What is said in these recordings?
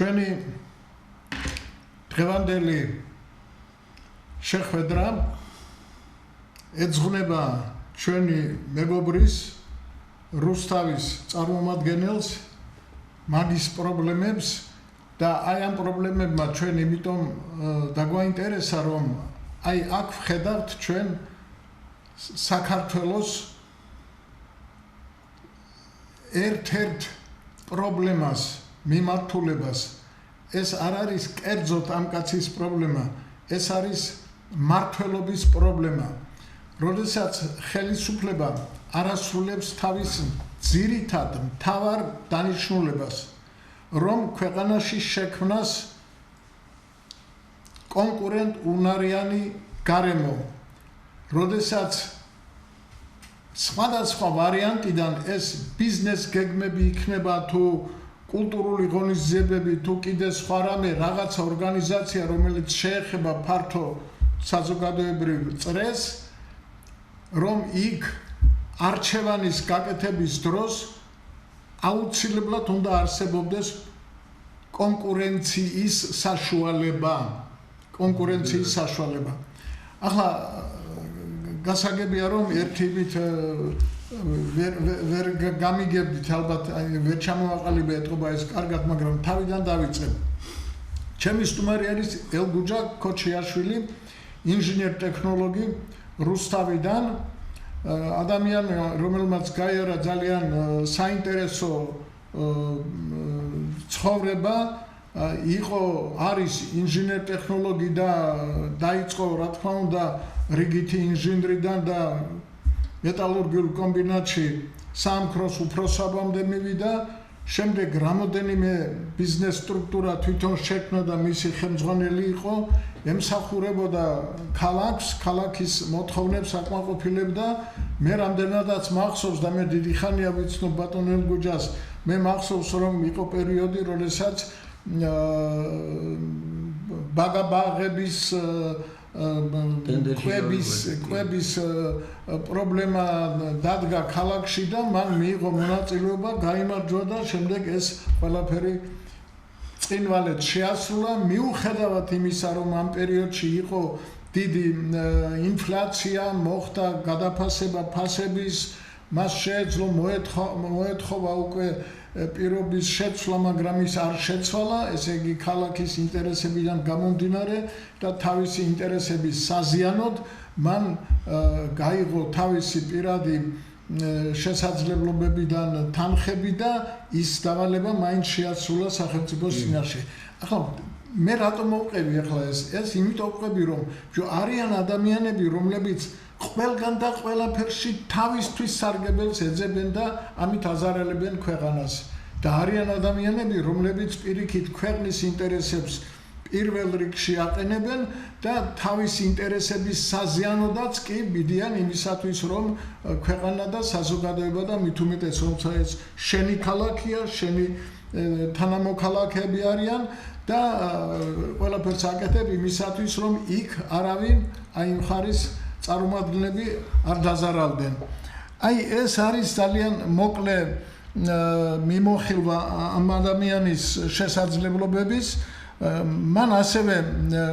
ჩვენი დღევანდელი შეხვედრა ეძღვნება ჩვენი მეგობრის რუსთავის წარმომადგენელს მაგის პრობლემებს და აი ამ პრობლემებმა ჩვენ იმიტომ დაგვაინტერესა რომ აი აქ ვხედავთ ჩვენ საქართველოს ერთ-ერთ პრობლემას მიმართულებას ეს არ არის კერძოდ ამ კაცის პრობლემა ეს არის მართლობის პრობლემა როდესაც ხელისუფლება არ ასრულებს თავის ძირითად მთავარ დანიშნულებას რომ ქვეყანაში შექმნას კონკურენტუნარიანი გარემო როდესაც სხვადასხვა ვარიანტიდან ეს ბიზნეს გეგმები იქნება თუ კულტურული ღონისძიებები თუ კიდე სხვა რამე რაღაცა ორგანიზაცია რომელიც შეეხება ფართო საზოგადოებრივ წრეს რომ იქ არჩევანის გაკეთების დროს აუცილებლად უნდა არსებობდეს კონკურენციის საშუალება ახლა გასაგებია რომ ერთივით ვერ გამიგებდით ალბათ ვერ ჩამოვაყალიბე ეთყობა ეს კარგად მაგრამ თავიდან დავიწყებ ჩემი სტუმარი არის ელგუჯა ქოჩიაშვილი ინჟინერ ტექნოლოგი რუსთავიდან ადამიანი რომელმაც გაიარა ძალიან საინტერესო ცხოვრება არის ინჟინერ ტექნოლოგი და დაიწყო რა თქმა უნდა რიგითი ინჟინრიდან და მეტალურგიულ კომბინატში სამქროს უფროსობამდე მივიდა შემდეგ რამოდენიმე ბიზნეს სტრუქტურა თვითონ შექმნა და მისი ხელმძღვანელი იყო ემსახურებოდა ქალაქის მოთხოვნებს აკმაყოფილებდა მე რამდენადაც მახსოვს და მე დიდი ხანია ვიცნობ ბატონ ელგუჯას მე მახსოვს რომ იყო პერიოდი როდესაც ბაგაბაღების კვების პრობლემა დადგა ქალაქში და მან მიიღო მონაწილეობა გაიმარჯვა და შემდეგ ეს ყველაფერი წინვალედ შეასრულა მიუხედავად იმისა რომ ამ პერიოდში იყო დიდი ინფლაცია მოხდა გადაფასება ფასების მას შეეძლო მოეთხოვა უკვე პირობის შეცვლა მაგრამ ის არ შეცვალა ესე იგი ქალაქის ინტერესებიდან გამომდინარე და თავისი ინტერესების საზიანოდ მან გაიღო თავისი პირადი შესაძლებლობებიდან თანხები და ის დავალება მაინც შეასრულა სახელმწიფოს წინაშე ახლა მე რატომ მოვყევი ახლა ეს იმიტომ ვყევი რომ არიან ადამიანები რომლებიც ყველგან და ყველაფერში თავისთვის სარგებელს ეძებენ და ამით აზარალებენ ქვეყანას და არიან ადამიანები რომლებიც პირიქით ქვეყნის ინტერესებს პირველ რიგში აყენებენ და თავის ინტერესების საზიანოდაც კი მიდიან იმისათვის რომ ქვეყანა და საზოგადოება და მით უმეტეს როცა ეს შენი ქალაქია შენი თანამოქალაქეები არიან და ყველაფერს აკეთებ იმისათვის რომ იქ არავინ აი მხარის წარმომადგენლები არ დაზარალდნენ. აი ეს არის ძალიან მოკლე მიმოხილვა ამ ადამიანის შესაძლებლობების. მან ასევე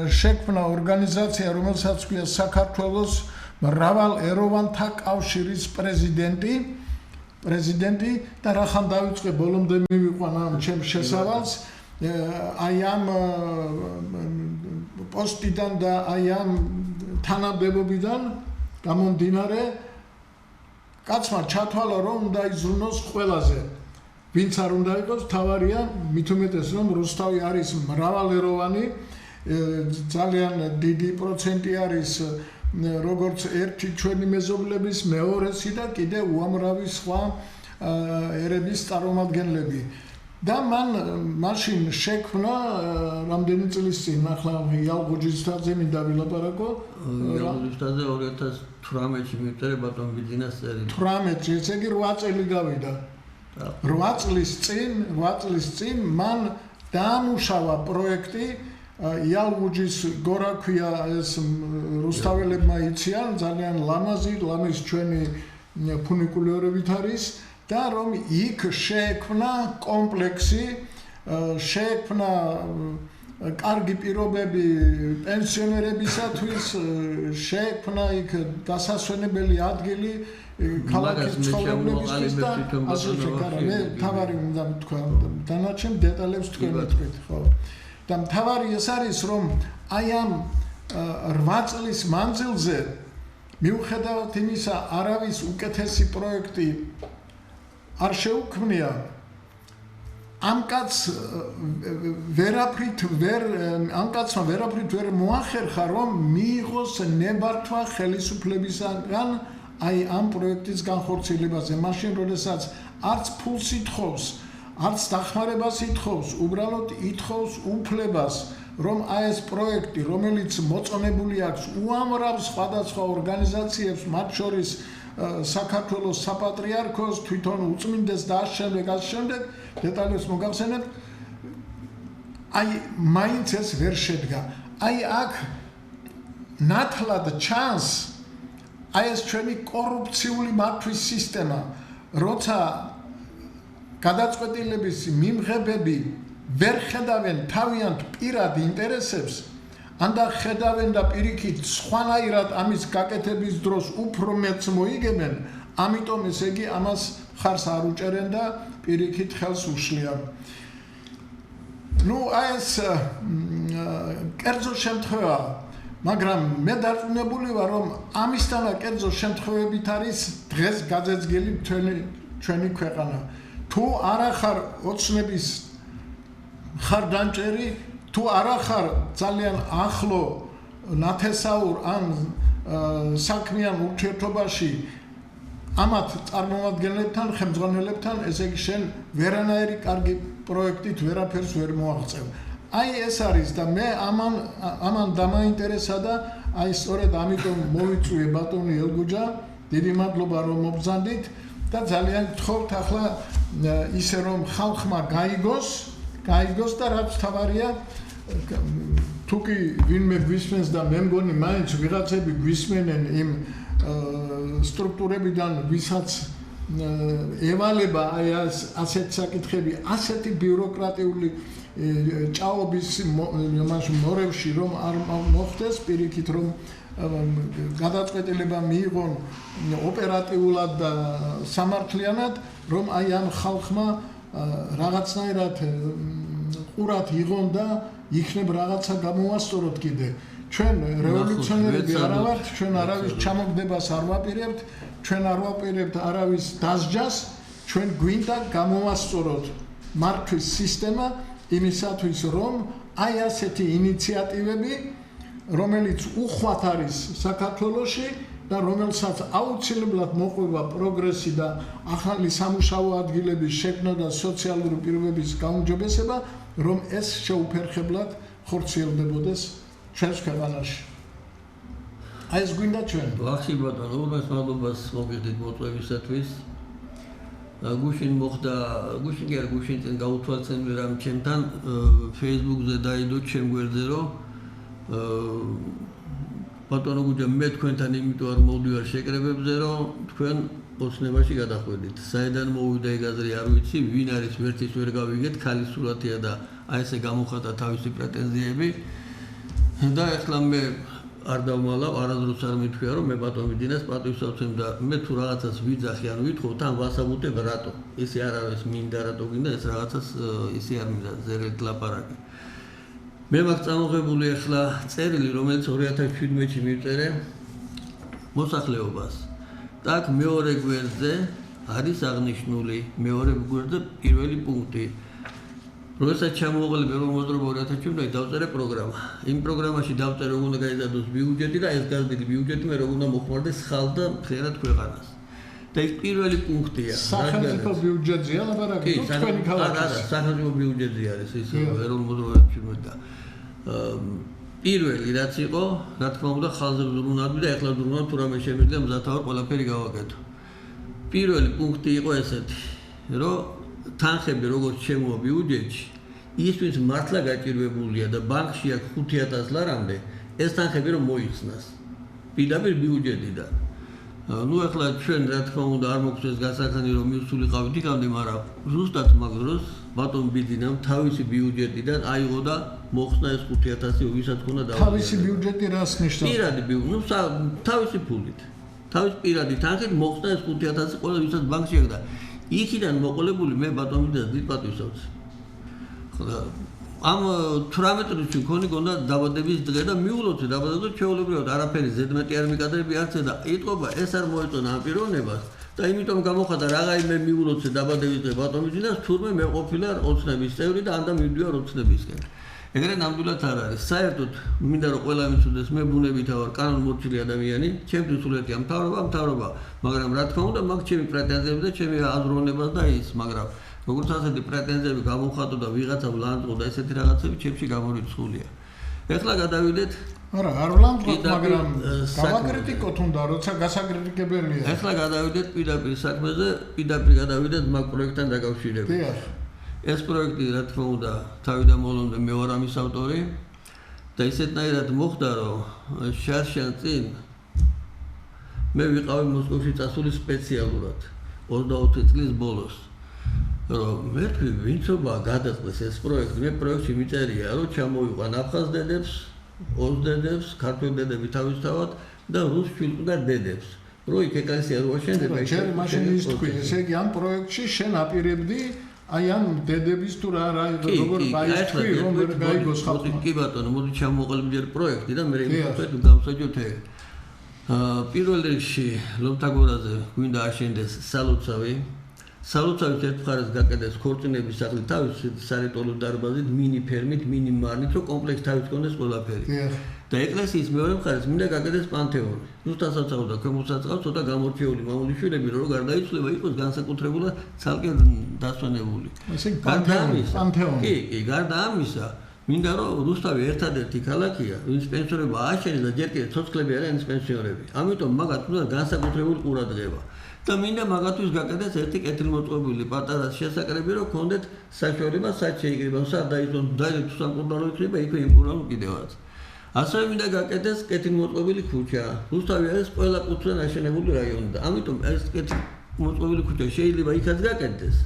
შექმნა ორგანიზაცია, რომელსაც ქვია საქართველოს მრავალეროვანთა კავშირის პრეზიდენტი და რახან დავიწყე ბოლომდე მივიყვანა ამ ჩემს შესავალს. აი ამ პოსტიდან და აი ამ თანამდებობიდან გამომდინარე კაცმა ჩათვალა რომ უნდა იზრუნოს ყველაზე ვინც არ უნდა იყოს თავარია მით უმეტეს რომ რუსთავი არის მრავალეროვანი ძალიან დიდი პროცენტი არის როგორც ერთი ჩვენი მეზობლების მეორესი და კიდე უამრავი სხვა ერების წარმომადგენლები და მან მაშინ შექმნა რამდენი წლის წინ ახლა იალღუჯისთაძე მინდა ვილაპარაკო იალღუჯისთაძე 2018-ში მივწერე ბატონ ბიძინას წელი 18-ში ესე იგი 8 წელი გავიდა 8 წლის წინ მან დაამუშავა პროექტი იალღუჯის გორა ქვია ეს რუსთაველებმა იციან ძალიან ლამაზი ჩვენი ფუნიკულიორებით არის და რომ იქ შეექმნა კომპლექსი შეექმნა კარგი პირობები პენსიონერებისათვის, შეექმნა იქ დასასვენებელი ადგილი ქალაქის ცხოვრებლებისთვის და ასე შეკარა. მე თავარი უნდა თქვა, დანარჩენ დეტალებს თქვენ მეთქვით, ხო? და თავარი ეს არის, რომ აი ამ 8 წლის მანძილზე მიუხედავად იმისა, არავის უკეთესი პროექტი არ შეუქმნია. ამ კაცმა ვერაფრით ვერ მოახერხა, რომ მიიღოს ნებართვა ხელისუფლებისაგან აი ამ პროექტის განხორციელებაზე. მაშინ, როდესაც არც ფულს ითხოვს, არც დახმარებას ითხოვს, უბრალოდ ითხოვს უფლებას, რომ აი ეს პროექტი, რომელიც მოწონებული აქვს უამრავ სხვადასხვა ორგანიზაციებს, მათ შორის საქართველოს საპატრიარქოს, თვითონ უწმინდეს და ამ შემდეგ დეტალებს მოგახსენებთ, აი მაინც ეს ვერ შედგა. აი აქ ნათლად ჩანს აი ეს ჩვენი კორუფციული მართვის სისტემა, როცა გადაწყვეტილების მიმღებები ვერ ხედავენ თავიანთ პირად ინტერესებს, ანდა ხედავენ და პირიქით სხვანაირად ამის გაკეთების დროს უფრო მეტს მოიგებენ, ამიტომ ესე იგი ამას ხარს არ უჭერენ და პირიქით ხელს უშლიან. ნუ აი ეს კერძო შემთხვევაა, მაგრამ მე დარწმუნებული ვარ, რომ ამისთანა კერძო შემთხვევებით არის დღეს გაძეძგილი ჩვენი ქვეყანა. თუ არა ხარ ოცნების ხარდამჭერი, თუ არა ხარ ძალიან ახლო ნათესაურ ან საქმიან ურთიერთობაში ამათ წარმომადგენლებთან, ხელმძღვანელებთან, ესე იგი შენ ვერანაირი კარგი პროექტით ვერაფერს ვერ მოაღწევ. აი ეს არის და მე ამან დამაინტერესა და აი სწორედ ამიტომ მოვიწვიე ბატონი ელგუჯა, დიდი მადლობა რომ მობრძანდით და ძალიან გთხოვთ ახლა ისე რომ ხალხმა გაიგოს და რაც თავარია თუ კი ვინმე გვისმენს და მე მგონი მაინც ვიღაცები გვისმენენ იმ სტრუქტურებიდან ვისაც ევალება აი ასეთ საკითხები, ასეთი ბიუროკრატიული ჭაობის მორევში რომ არ მოხდეს, პირიქით რომ გადაწყვეტილება მიიღონ ოპერატიულად და სამართლიანად, რომ აი ამ ხალხმა რაღაცნაირად ყურად იღონ და იქნებ რაღაცა გამოვასწოროთ კიდე. ჩვენ რევოლუციონერები არ ვართ, ჩვენ არავის ჩამოგდებას არ ვაპირებთ, ჩვენ არ ვაპირებთ არავის დასჯას, ჩვენ გვინდა გამოვასწოროთ მართვის სისტემა იმისათვის, რომ აი ასეთი ინიციატივები, რომელიც უხვად არის საქართველოში და რომელსაც აუცილებლად მოყვება პროგრესი და ახალი სამუშაო ადგილების შექმნა და სოციალური პირობების გაუმჯობესება, რომ ეს შეუფერხებლად ხორციელდებოდეს ჩვენს ქვეყანაში. აი ეს გვინდა ჩვენ. ვახში ბატონო, უმეტეს მადლობას მოგიხდით მოწვევისათვის. გუშინ მოხდა, გუშინ კი არ გუშინ წინ გაუთვალისწინე რამ ჩემთან Facebook-ზე დაიდო ჩემ გვერდზე, რომ ბატონო გუჯა მე თქვენთან იმიტომ არ მოვდივარ შეკრებებზე, რომ თქვენ ოცნებაში გადახვედით. საიდან მოვიდა ეგ აზრი არ ვიცი, ვინ არის ვერცის ვერ გავიგეთ, ქალის სურათია და აი ესე გამოხატა თავისი პრეტენზიები. და ახლა მე არ დავმალავ, არასდროს არ მithქვია, რომ მე ბატონ ვიდინას პატივსაცემ და მე თუ რაღაცას ვიძახი, ან ვითხოვ, თან ვასაბუთებ რატო. ესე არ არის მინდა რატო გინდა, ეს რაღაცას ისე არ მინდა ზერეთ ლაპარაკი. მე მაქვს წამოღებული ახლა წერილი, რომელიც 2017-ში მივწერე მოსახლეობას. და აქ მეორე გვერდზე არის აღნიშნული, მეორე გვერდზე პირველი პუნქტი. როდესაც ჩამოვაყალიბე რომ მოძრაობა 2017-ში დავწერე პროგრამა. იმ პროგრამაში დავწერე რომ უნდა გაიზარდოს ბიუჯეტი და ეს გაზრდილი ბიუჯეტი მე როგორ უნდა მოხმარდეს ხალხს და მთლიანად ქვეყანას. და ეს პირველი პუნქტია. სახელმწიფო ბიუჯეტია ლაპარაკი, თუ თქვენი ქალაქის. არა, სახელმწიფო ბიუჯეტი არის ის ეროვნულ მოძრაობებში და პირველი რაც იყო, რა თქმა უნდა, ხალხზე ვზრუნავდი და ეხლა ვზრუნავ თუ რამე შემიძლია მზათავარ ყველაფერი გავაკეთო. პირველი პუნქტი იყო ესეთი, რომ თანხები როგორც შემოვა ბიუჯეტში, ისთვის მართლა გაჭირვებულია და ბანკში აქვს 5000 ლარამდე, ეს თანხები რომ მოიხსნას. პირდაპირ ბიუჯეტიდან. ნუ ახლა ჩვენ რა თქმა უნდა არ მოგწეს გასახანი რომ მივსულიყავით იქამდე, მაგრამ ზუსტად მაგ დროს ბატონ ბიძინამ თავისი ბიუჯეტიდან აიღო და მოხსნა ეს 5000 ვისაც ქონდა და თავისი ბიუჯეტი რას ნიშნავს? პირადი თავისი ფულით. თავის პირადი თანხით მოხსნა ეს 5000 ყველა ვისაც ბანკში აღდა. იქიდან მოყოლებული მე ბატონ ბიძას დიდ პატივს ავწევ. ამ 18 წუთში ქონდა დაბადების დღე და მიულოცე დაბადებას ჩვეულებრივად არაფერი ზედმეტი არ მიკადრები არც და იტყობა ეს არ მოეწონა ამ პიროვნებას და იმიტომ გამოხატა რაღაცა მე მიულოცე დაბადების დღე ბატონ ბიძას თურმე მე ყოფილა ოცნების წევრი და ანდა მივდივარ ოცნებისკენ. ეგრე ნამდვილად არ არის. საერთოდ მინდა რომ ყველა მიცოდეს მე ბუნებითა ვარ კანონმორჩილი ადამიანი, ჩემთვის სულეთია მთავრობა, მაგრამ რა თქმა უნდა მაგ ჩემი პრეტენზიები და ჩემი აზროვნებას და ის, მაგრამ როგორც ასეთი პრეტენზიები გამოვხატო და ვიღაცა ვლანძღო და ესეთი რაღაცები ჩემში გამორიცხულია. ეხლა გადავიდეთ არა, არ ვლანძღოთ, მაგრამ გავაკრიტიკოთ უნდა, როცა გასაკრიტიკებელია. ეხლა გადავიდეთ პირდაპირ საქმეზე, პირდაპირ გადავიდეთ მაგ პროექტთან დაკავშირებით. დიახ. ეს პროექტი რა თქმა უნდა თავიდან მოვლენდა მე ვარ ამის ავტორი და ისეთნაირად მოხდა რომ შარშან წინ მე ვიყავი მოსკოვში წასული სპეციალურად 24 წლის ბოლოს რომ მეთქვი ვინცობა გადაწყდეს ეს პროექტი მე პროექტში მიწერია რომ ჩამოიყვან აფხაზ დედებს, ოს დედებს, ქართველ დედები თავისთავად და რუს შვილკვდარ დედებს რომ იქ ეკლესია რო აშენდება ჯერ მაშინ ის თქვი ესე იგი ამ პროექტში შენ აპირებდი აი ამ დედების თუ რა როგორ გაიჩვი რომ ვერ გაიგოს ხალხმა. კი ბატონო, მოდი ჩამოვყალიბდე ჯერ პროექტი და მე ვიმყოფეთ გამოსაჯოთ ეგ. პირველ რიგში ლომთაგორაზე გვინდა აშენდეს სალოცავი. სალოცავის ერთ მხარეს გაკეთდეს ქორწინების სახლი თავის სარიტუალო დარბაზით, მინი ფერმით, მინი მარნით, რომ კომპლექსი თავის კონდეს ყველაფერი. და ეკლესიის მეორე მხარეს მინდა გაკეთდეს პანთეონი. ზუსტადსაცავ და ქვემოსაცავ ცოტა გამორჩეული მამულიშვილები რომ გარდაიცვლება იყოს განსაკუთრებულად ცალკე დასვენებული. პანთეონი. კი, გარდა ამისა, მინდა რომ რუსთავი ერთადერთი ქალაქია, ვინც პენსიონერობა ააშენეს და ჯერ კიდევ ცოცხლები არიან ის პენსიონერები. ამიტომ მაგათ უნდა განსაკუთრებული ყურადღება. და მინდა მაგათთვის გაკეთდეს ერთი კეთილმოწყობილი პატარა შესაკრები რომ გქონდეთ საშუალება სად შეიკრიბა, სად დაიწყოს დაიწყოს სამყურო იქნება იქვე იმპურალო კიდევაც. ასევე მინდა გაკეთდეს კეთილმოწყობილი ქუჩა. რუსთავი არის ყველა კუთხიდან აშენებული რაიონი და ამიტომ ეს კეთილმოწყობილი ქუჩა შეიძლება იქაც გაკეთდეს.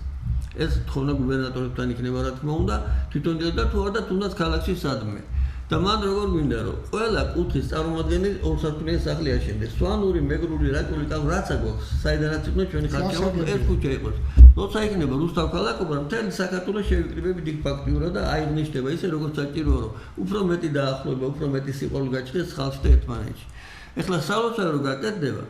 ეს თხოვნა გუბერნატორებთან იქნება რა თქმა უნდა, თვითონ და თუ არა და თუნდაც ქალაქში სადმე. და მან როგორ გვინდა რომ ყველა კუთხის წარმომადგენელი ორსართულიანი სახლი აშენდეს. სვანური, მეგრული, რაჭული, რაც აგვაქვს, საიდანაც იქნება ჩვენი ხალხი, ეს ქუჩა იყოს. როცა იქნება რუსთავ ქალაქობა, მთელი საქართველოს შევიკრიბებით იქ ფაქტიურად და აიღნიშნება ისე როგორც საჭიროა, რომ უფრო მეტი დაახლოება, უფრო მეტი სიყვარული გაჩნდეს ხალხში და ერთმანეთში. ეხლა სალოცავი რო გაკეთდება,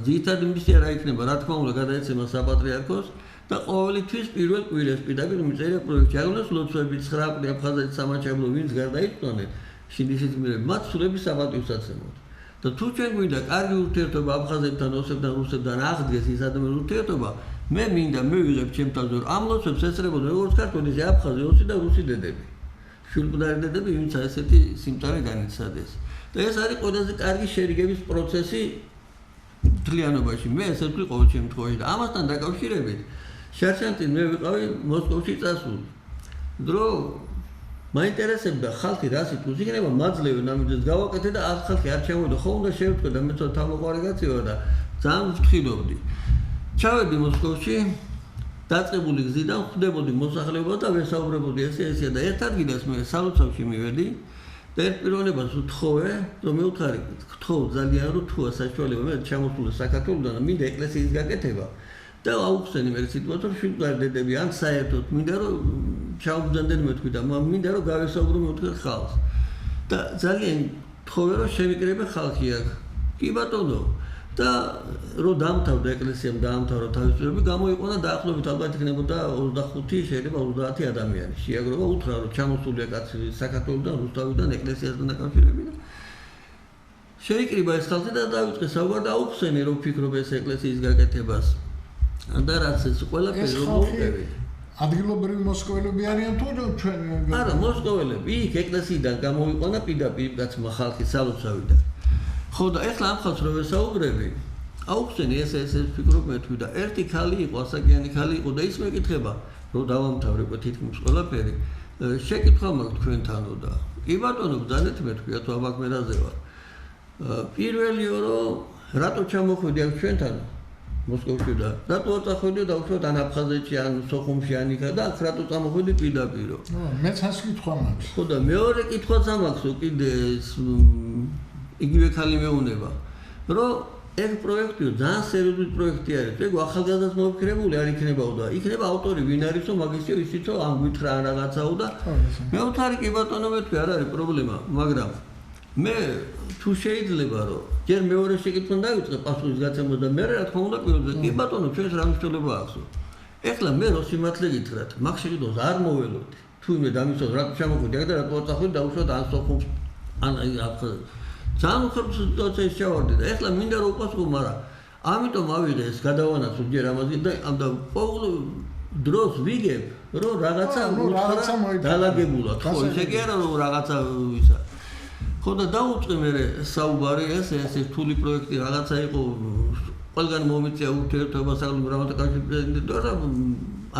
ძირითადი მისია რა იქნება, რა თქმა უნდა, გადაეცემა საპატრიარქოს და ყოველი თვის პირველ კვირას პირდაპირ მიწერია პროექტი. აგონოს ლოცვები 9 აპრილს აფხაზეთის სამაჩაბლო ვინც გარდაიცვალნენ, შინდისის მიერები მათ სულების საპატივსაცემად. და თუ ჩვენ გვინდა კარგი ურთიერთობა აფხაზებთან, ოსებთან, რუსებთან აღდგეს ის ადამიანური ურთიერთობა, მე მინდა მივიღებ ჩემ თავზე რომ ამ ლოცვებს ესწრებოდნენ როგორც ქართველი, ისე აფხაზი, ოსი და რუსი დედები. შვილკვდარი დედები, ვინც ასეთი სიმწარე განიცადეს. და ეს არის ყველაზე კარგი შერიგების პროცესი მთლიანობაში. მე ესე ვთქვი ყოველ შემთხვევაში და ამასთან დაკავშირებით შარშანწინ მე ვიყავი მოსკოვში წასული. დრო მაინტერესებდა ხალხი რას იტყვის, იქნება მაძლევი ნამდვილად გავაკეთე და აქ ხალხი არ ჩამოვიდა, ხო უნდა შევწყვეტ და მე ცოტა თავმოყარი კაცია და ძალიან ვფრთხილობდი. ჩავედი მოსკოვში, დაწყებული გზიდან ხვდებოდი მოსახლეობა და ვესაუბრებოდი ესე და ერთ ადგილას მე სალოცავში მივედი და ერთ პიროვნებას ვთხოვე, რომ მეუთხარი, გთხოვ ძალიან რომ თუა საშუალება მე ჩამოსული საქართველოსდან და მინდა ეკლესიის გაკეთება. და აუხსენი მე სიტუაციას შვილკვდარი დედები ან საერთოდ მინდა რომ ჩაუბრძანდენ მეთქვი და მინდა რომ გავესაუბრო მეთქვი ხალხს და ძალიან თხოვე რომ შევიკრიბე ხალხი აქ კი ბატონო და რომ დამთავრდა ეკლესიამ დაამთავრა თავისუფლება გამოიყვანა დაახლოებით ალბათ იქნებოდა 25 შეიძლება 30 ადამიანი შეაგროვა უთხრა რომ ჩამოსულია კაცი საქართველოსდან რუსთავიდან ეკლესიასთან დაკავშირებით შეიკრიბა ეს ხალხი და დაიწყე საუბარი და აუხსენი რომ ფიქრობ ეს ეკლესიის გაკეთებას და რაც ეს ყველაფერი რომ მოვყევი ადგილობრივი მოსკოველები არიან თუ ჩვენ არა მოსკოველები იქ ეკლესიიდან გამოიყვანა პირდაპირ კაცმა ხალხი სალოცავიდან ხო და ეხლა ამ ხალხს რომ ვესაუბრები აუხსენი ეს ფიქრობ მეთქვი და ერთი ქალი იყო ასაკიანი ქალი იყო და ის მეკითხება რომ დავამთავრებ თითქმის ყველაფერი შეკითხვა მაქვს თქვენთანო და კი ბატონო ბრძანეთ მეთქვია თუ აბაკ მერაზე ვარ პირველიო რომ რატო ჩამოხვიდი აქ ჩვენთან მოსკოვში და რატო არ წახვიდი და უშუალოდ ან აფხაზეთში ან სოხუმში ან იქა და აქ რატო წამოხვიდი პირდაპირ? მეც ასე კითხვა მაქვს. ხო და მეორე კითხვაც ამაქვსო კიდე იგივე ხალი მეუნება რომ ეს პროექტიო ძალიან სერიოზული პროექტი არის. ეგ ახალგაზრდას მოვიქრებული არ იქნებაო და იქნება ავტორი ვინ არისო მაგისიო ისიცო ამ გითხრა ან რაღაცაო და მეუთხარი კი ბატონო მეთქვი არ არის პრობლემა, მაგრამ მე თუ შეიძლება რომ ჯერ მეორე შეკითხვიდან დავიწყე პასუხის გაცემა და მე რა თქმა უნდა პირველზე კი ბატონო ჩვენს რა მნიშვნელობა აქვსო. ეხლა მე რო სიმართლე გითხრათ, მაგ შეყიდოს არ მოველოდი. თუ მე დამისვათ რა ჩამოხვიდი აქ და რა წახვიდი და უშუალოდ ან სოხუმს ან აფხაზეთში. ძალიან უხერხემლო სიტუაციაში ჩავარდი და ეხლა მინდა რომ უპასუხო, მაგრამ ამიტომ ავიღე ეს გადავანაცვლო ჯერ ამაზე და ყოველ დროს ვიგებ რომ რაღაცა დალაგებულად. ხო, ისე კი არა რომ რაღაცა ისა. ხო და დაუწყე მე საუბარი ეს რთული პროექტი რაღაცა იყო ყველგან მომიწია ურთიერთობა საქმე რამატაკაში პრეზიდენტი და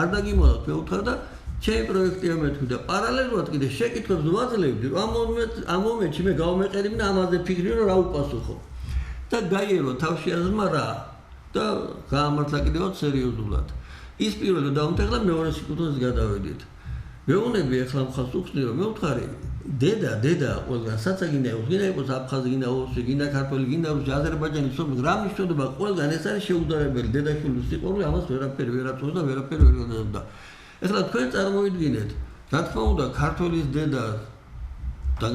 არ დაგიმალოთ მე უთხარ და ჩემი პროექტია მეთქვი და პარალელურად კიდე შეკითხვებს ვაძლევდი რომ ამ მომენტში მე გავამეყერებინა ამაზე ფიქრი რომ რა უპასუხო და გაიერო თავში აზმარა და გაამართლა კიდევაც სერიოზულად ის პირველი დაუმტეხლა მეორე სიკუთვაზე გადავედით მეუნები ახლა მხარს უხსნი რომ მე უთხარი დედა ყველგან საცაგინდა იყოს გინდა იყოს აფხაზი გინდა ოსი გინდა ქართველი გინდა რუსი აზერბაიჯანი სოფლის რა მნიშვნელობა ყველგან ეს არის შეუდარებელი დედაშვილის სიყვარული ამას ვერაფერი ვერ აწვევს და ვერაფერი ვერ გადადა ეხლა თქვენ წარმოიდგინეთ რა თქმა უნდა ქართველის დედა და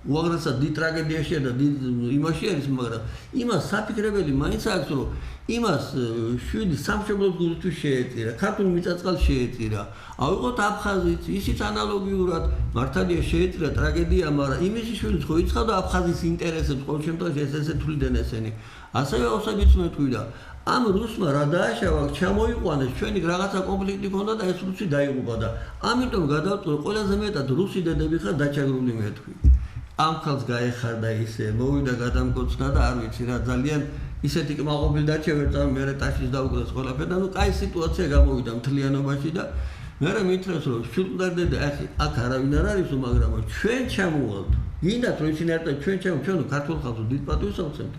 უაღრესად დიდ ტრაგედიაში და დიდ იმაში არის მაგრამ იმას საფიქრებელი მაინც აქვს რომ იმას შვიდი სამშობლოს გულისთვის შეეწირა ქართულ მიწა-წყალს შეეწირა ავიღოთ აფხაზიც ისიც ანალოგიურად მართალია შეეწირა ტრაგედია მაგრამ იმისი შვილიც ხო იცხავდა აფხაზის ინტერესებს ყოველ შემთხვევაში ესე თuliდნენ ესენი ასევე ოსებიც მეთქვი და ამ რუსმა რა დააშავა ჩამოიყვანეს ჩვენი რაღაცა კონფლიქტი ქონდა და ეს რუსი დაიღუპა და ამიტომ გადავწყვეტ ყველაზე მეტად რუსი დედები ხარ დაჩაგრული მეთქვი ამ ხალხს გაეხარდა ისე მოვიდა გადამკოცნა და არ ვიცი რა ძალიან ისეთი კმაყოფილი დაჩევერდა მე ტაშის დაუგრეს ყველაფერი და ნუ კაი სიტუაცია გამოვიდა მთლიანობაში და მე მითხრეს რომ შულდარდედა აქ არავინ არ არისო მაგრამ ჩვენ ჩამოვალთ გინდათ რომ ისინი არ და ჩვენ ქართულ ხალხს დიდ პატივს ავცემთ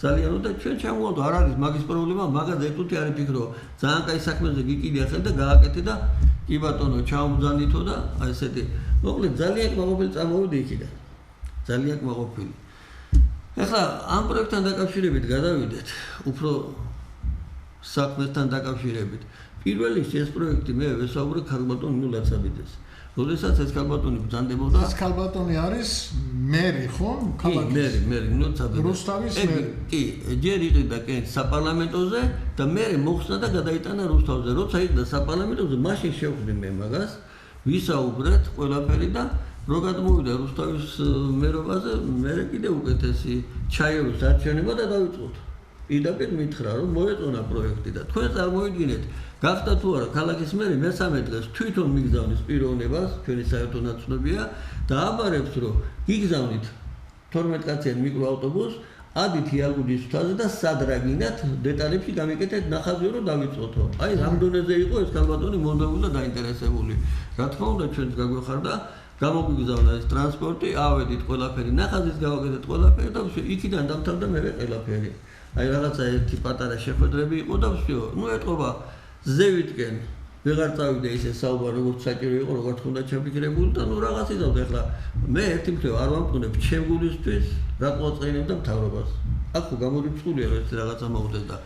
ძალიან და ჩვენ ჩამოვალთ არ არის მაგის პრობლემა მაგაზე ეტუთი არ ფიქრო ძალიან კაი საქმეზე გიკიდია ხელ და გააკეთე და კი ბატონო ჩამბძანითო და აი ესეთი მოკლედ ძალიან კმაყოფილი წამოვიდი იქიდან ძალიან კმაყოფილი ეხლა ამ პროექტთან დაკავშირებით გადავიდეთ უფრო საქმესთან დაკავშირებით პირველი ეს პროექტი მე ვესაუბრე ქალბატონ ნულაცაბიძეს როდესაც ეს ქალბატონი ბრძანდებოდა ეს ქალბატონი არის მერი ხო ქალაქის მერი ნულაცაბიძე რუსთავის მერი კი ჯერ იყიდა კენ საპარლამენტოზე და მე მოხსნა და გადაიტანა რუსთავზე როცა იყდა საპარლამენტოზე მაშინ შევხვდი მე მაგას ვისაუბრეთ ყველაფერი და რო გადმოვიდა რუსთავის მერობაზე მე კიდე უკეთესი ჩაიოვის არჩენება და დავიწყოთ პირდაპირ მითხრა რომ მოეწონა პროექტი და თქვენ წარმოიდგინეთ გახდა თუ არა ქალაქის მერი მესამე დღეს თვითონ მიგზავნის პიროვნებას ჩვენი საერთო ნაცნობია და აბარებს რომ გიგზავნით 12 კაციან მიკროავტობუსს ადით იალგუდის მთაზე და სად რა გინდათ დეტალებში გამიკეთეთ ნახაზიო რომ დავიწყოთო აი ამ დონეზე იყო ეს ქალბატონი მონდებული და დაინტერესებული რა თქმა უნდა ჩვენც გაგვეხარდა გამოგვიგზავნა ეს ტრანსპორტი ავედით ყველაფერი ნახაზის გავაკეთეთ ყველაფერი და იქიდან დამთავრდა მე ყველაფერი აი რაღაცა ერთი პატარა შეხვედრები იყო და всё ნუ ეთყობა ზევიტკენ ვეღარ წავიდე ისე საუბარი როგორც საჭირო იყო როგორც უნდა ჩაფიქრებული და ნუ რაღაც იზავდა ეხლა მე ერთი მხრივ არ ვამტყუნებ ჩემ გულისთვის რა ყვაწყენებ და მთავრობას აქ გამორიცხულია რომ ეს რაღაცა მოხდეს და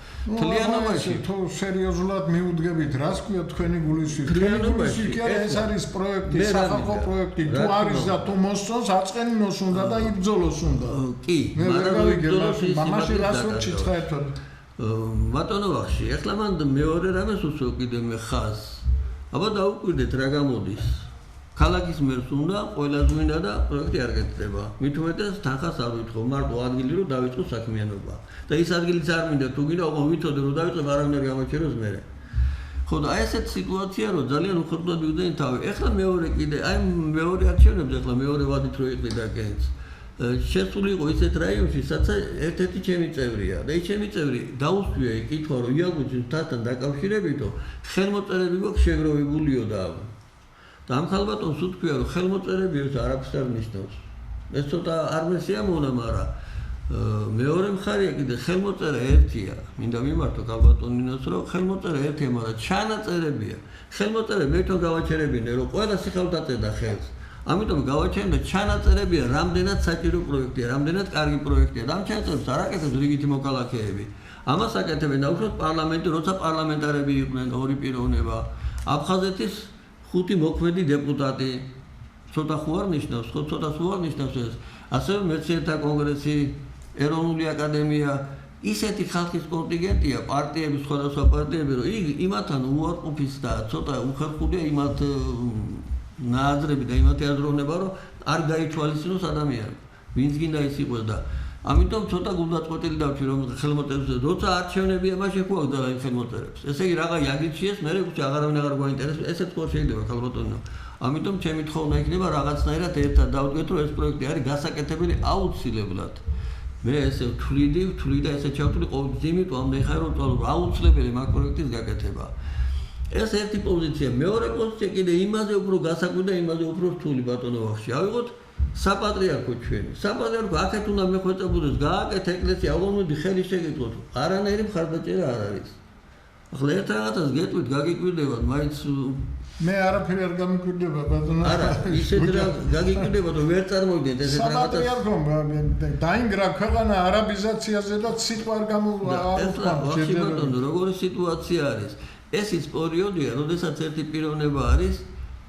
თლიანობაში თუ სერიოზულად მიუდგებით რას ქვია თქვენი გულისთვის თლიანობაში კი არა ეს არის პროექტი სახალხო პროექტი თუ არის და თუ მოსწონს აწყენინოს უნდა და იბრძოლოს უნდა კი მაგრამ იბრძოლოს მამაში რას რომ ჭიცხა ერთად ბატონო ვახში ეხლა მან მეორე რამეს უსვო კიდე მე ხაზს აბა დაუკვირდეთ რა გამოდის ქალაქის მერს უნდა ყველაზე მინდა და პროექტი არ გეთდება მით უმეტეს თანხას არ ვითხოვ მარტო ადგილი რომ დავიწყო საქმიანობა და ის ადგილიც არ მინდა თუ გინდა ოღონდ ვითოდე რომ დავიწყო არავინ არ გამოჩეროს მე ხო და აი ესეთ სიტუაცია რომ ძალიან უხერხულად მივიდნენ თავი ეხლა მეორე კიდე აი მეორე არჩევნებზე ეხლა მეორე ვადით რო იყიდა კენც შესული იყო ისეთ რაიონში სადაც ერთ-ერთი ჩემი წევრია და ის ჩემი წევრი დაუსვია კითხვა რომ იალგუძის მთასთან დაკავშირებითო ხელმოწერები გვაქვს შეგროვებულიო და ამ ხალბატონს უთქვია რომ ხელმოწერები არაფერს არ ნიშნავს ეს ცოტა არ მესიამოვნა მაგრამ მეორე მხარეა კიდე ხელმოწერა ერთია, მინდა მიმართო კალბატონინოს, რომ ხელმოწერა ერთია, მაგრამ ჩანაწერებია. ხელმოწერა მე თვითონ გავაჩერებინე, რომ ყველა სიხალთ აწედა ხელს. ამიტომ გავაჩერე ჩანაწერებია, რამდენად საჭირო პროექტია, რამდენად კარგი პროექტია. და ამ ჩანაწერებს არ აკეთებს რიგითი მოქალაქეები. ამას აკეთებენ დაუშვათ პარლამენტი, როცა პარლამენტარები იყვნენ ორი პიროვნება. აფხაზეთის 5 მოქმედი დეპუტატი. ცოტა ხო არ ნიშნავს, ხო ცოტა ხო არ ნიშნავს ეს. ასევე მეცნიერთა კონგრესი, ეროვნული აკადემია, ისეთი ხალხის კონტინგენტია, პარტიები, სხვადასხვა პარტიები, რომ იმათთან უარყოფის და ცოტა უხერხულია იმათ ნააზრები და იმათი აზროვნება, რომ არ გაითვალისწინოს ადამიანები. ვინც გინდა ის იყოს და ამიტომ ცოტა გულდაწყვეტილი დავჭი რომ ხელმოწერებს როცა არჩევნებია მაშინ ხო აღდა იმ ხელმოწერებს. ესე იგი რაღა იაგიჩიეს, მე უკვე აღარავინ აღარ გვაინტერესებს, ესეც ხო შეიძლება ქალბატონო. ამიტომ ჩემი თხოვნა იქნება რაღაცნაირად ერთად დავდგეთ რომ ეს პროექტი არის გასაკეთებელი აუცილებლად. მე ესე ვთვლი და ესე ჩავთვლი ყოველთვის იმიტომ ამ ნახე რომ წვალობ აუცილებელი მაგ პროექტის გაკეთება. ეს ერთი პოზიცია, მეორე პოზიცია კიდე იმაზე უფრო გასაკვირდა, იმაზე უფრო რთული ბატონო ვახში. ავიღოთ საპატრიარქო ჩვენი. საპატრიარქო აქეთ უნდა მეხვეწებოდეს, გააკეთე ეკლესია, აღომოდი ხელი შეგეძლოთ. არანაირი მხარდაჭერა არ არის. ახლა ერთ რაღაცას გეტყვით, გაგიკვირდებათ, მაინც მე არაფერი არ გამიკვირდება ბატონო. არა, ისეთ რა გაგიკვირდება, რომ ვერ წარმოვიდგენთ ესეთ რაღაცას. საპატრიარქომ დაინგრა ქვეყანა არაბიზაციაზე და სიტყვა არ გამოვა. ვახში ბატონო, როგორი სიტუაცია არის? ეს ის პერიოდია, როდესაც ერთი პიროვნება არის,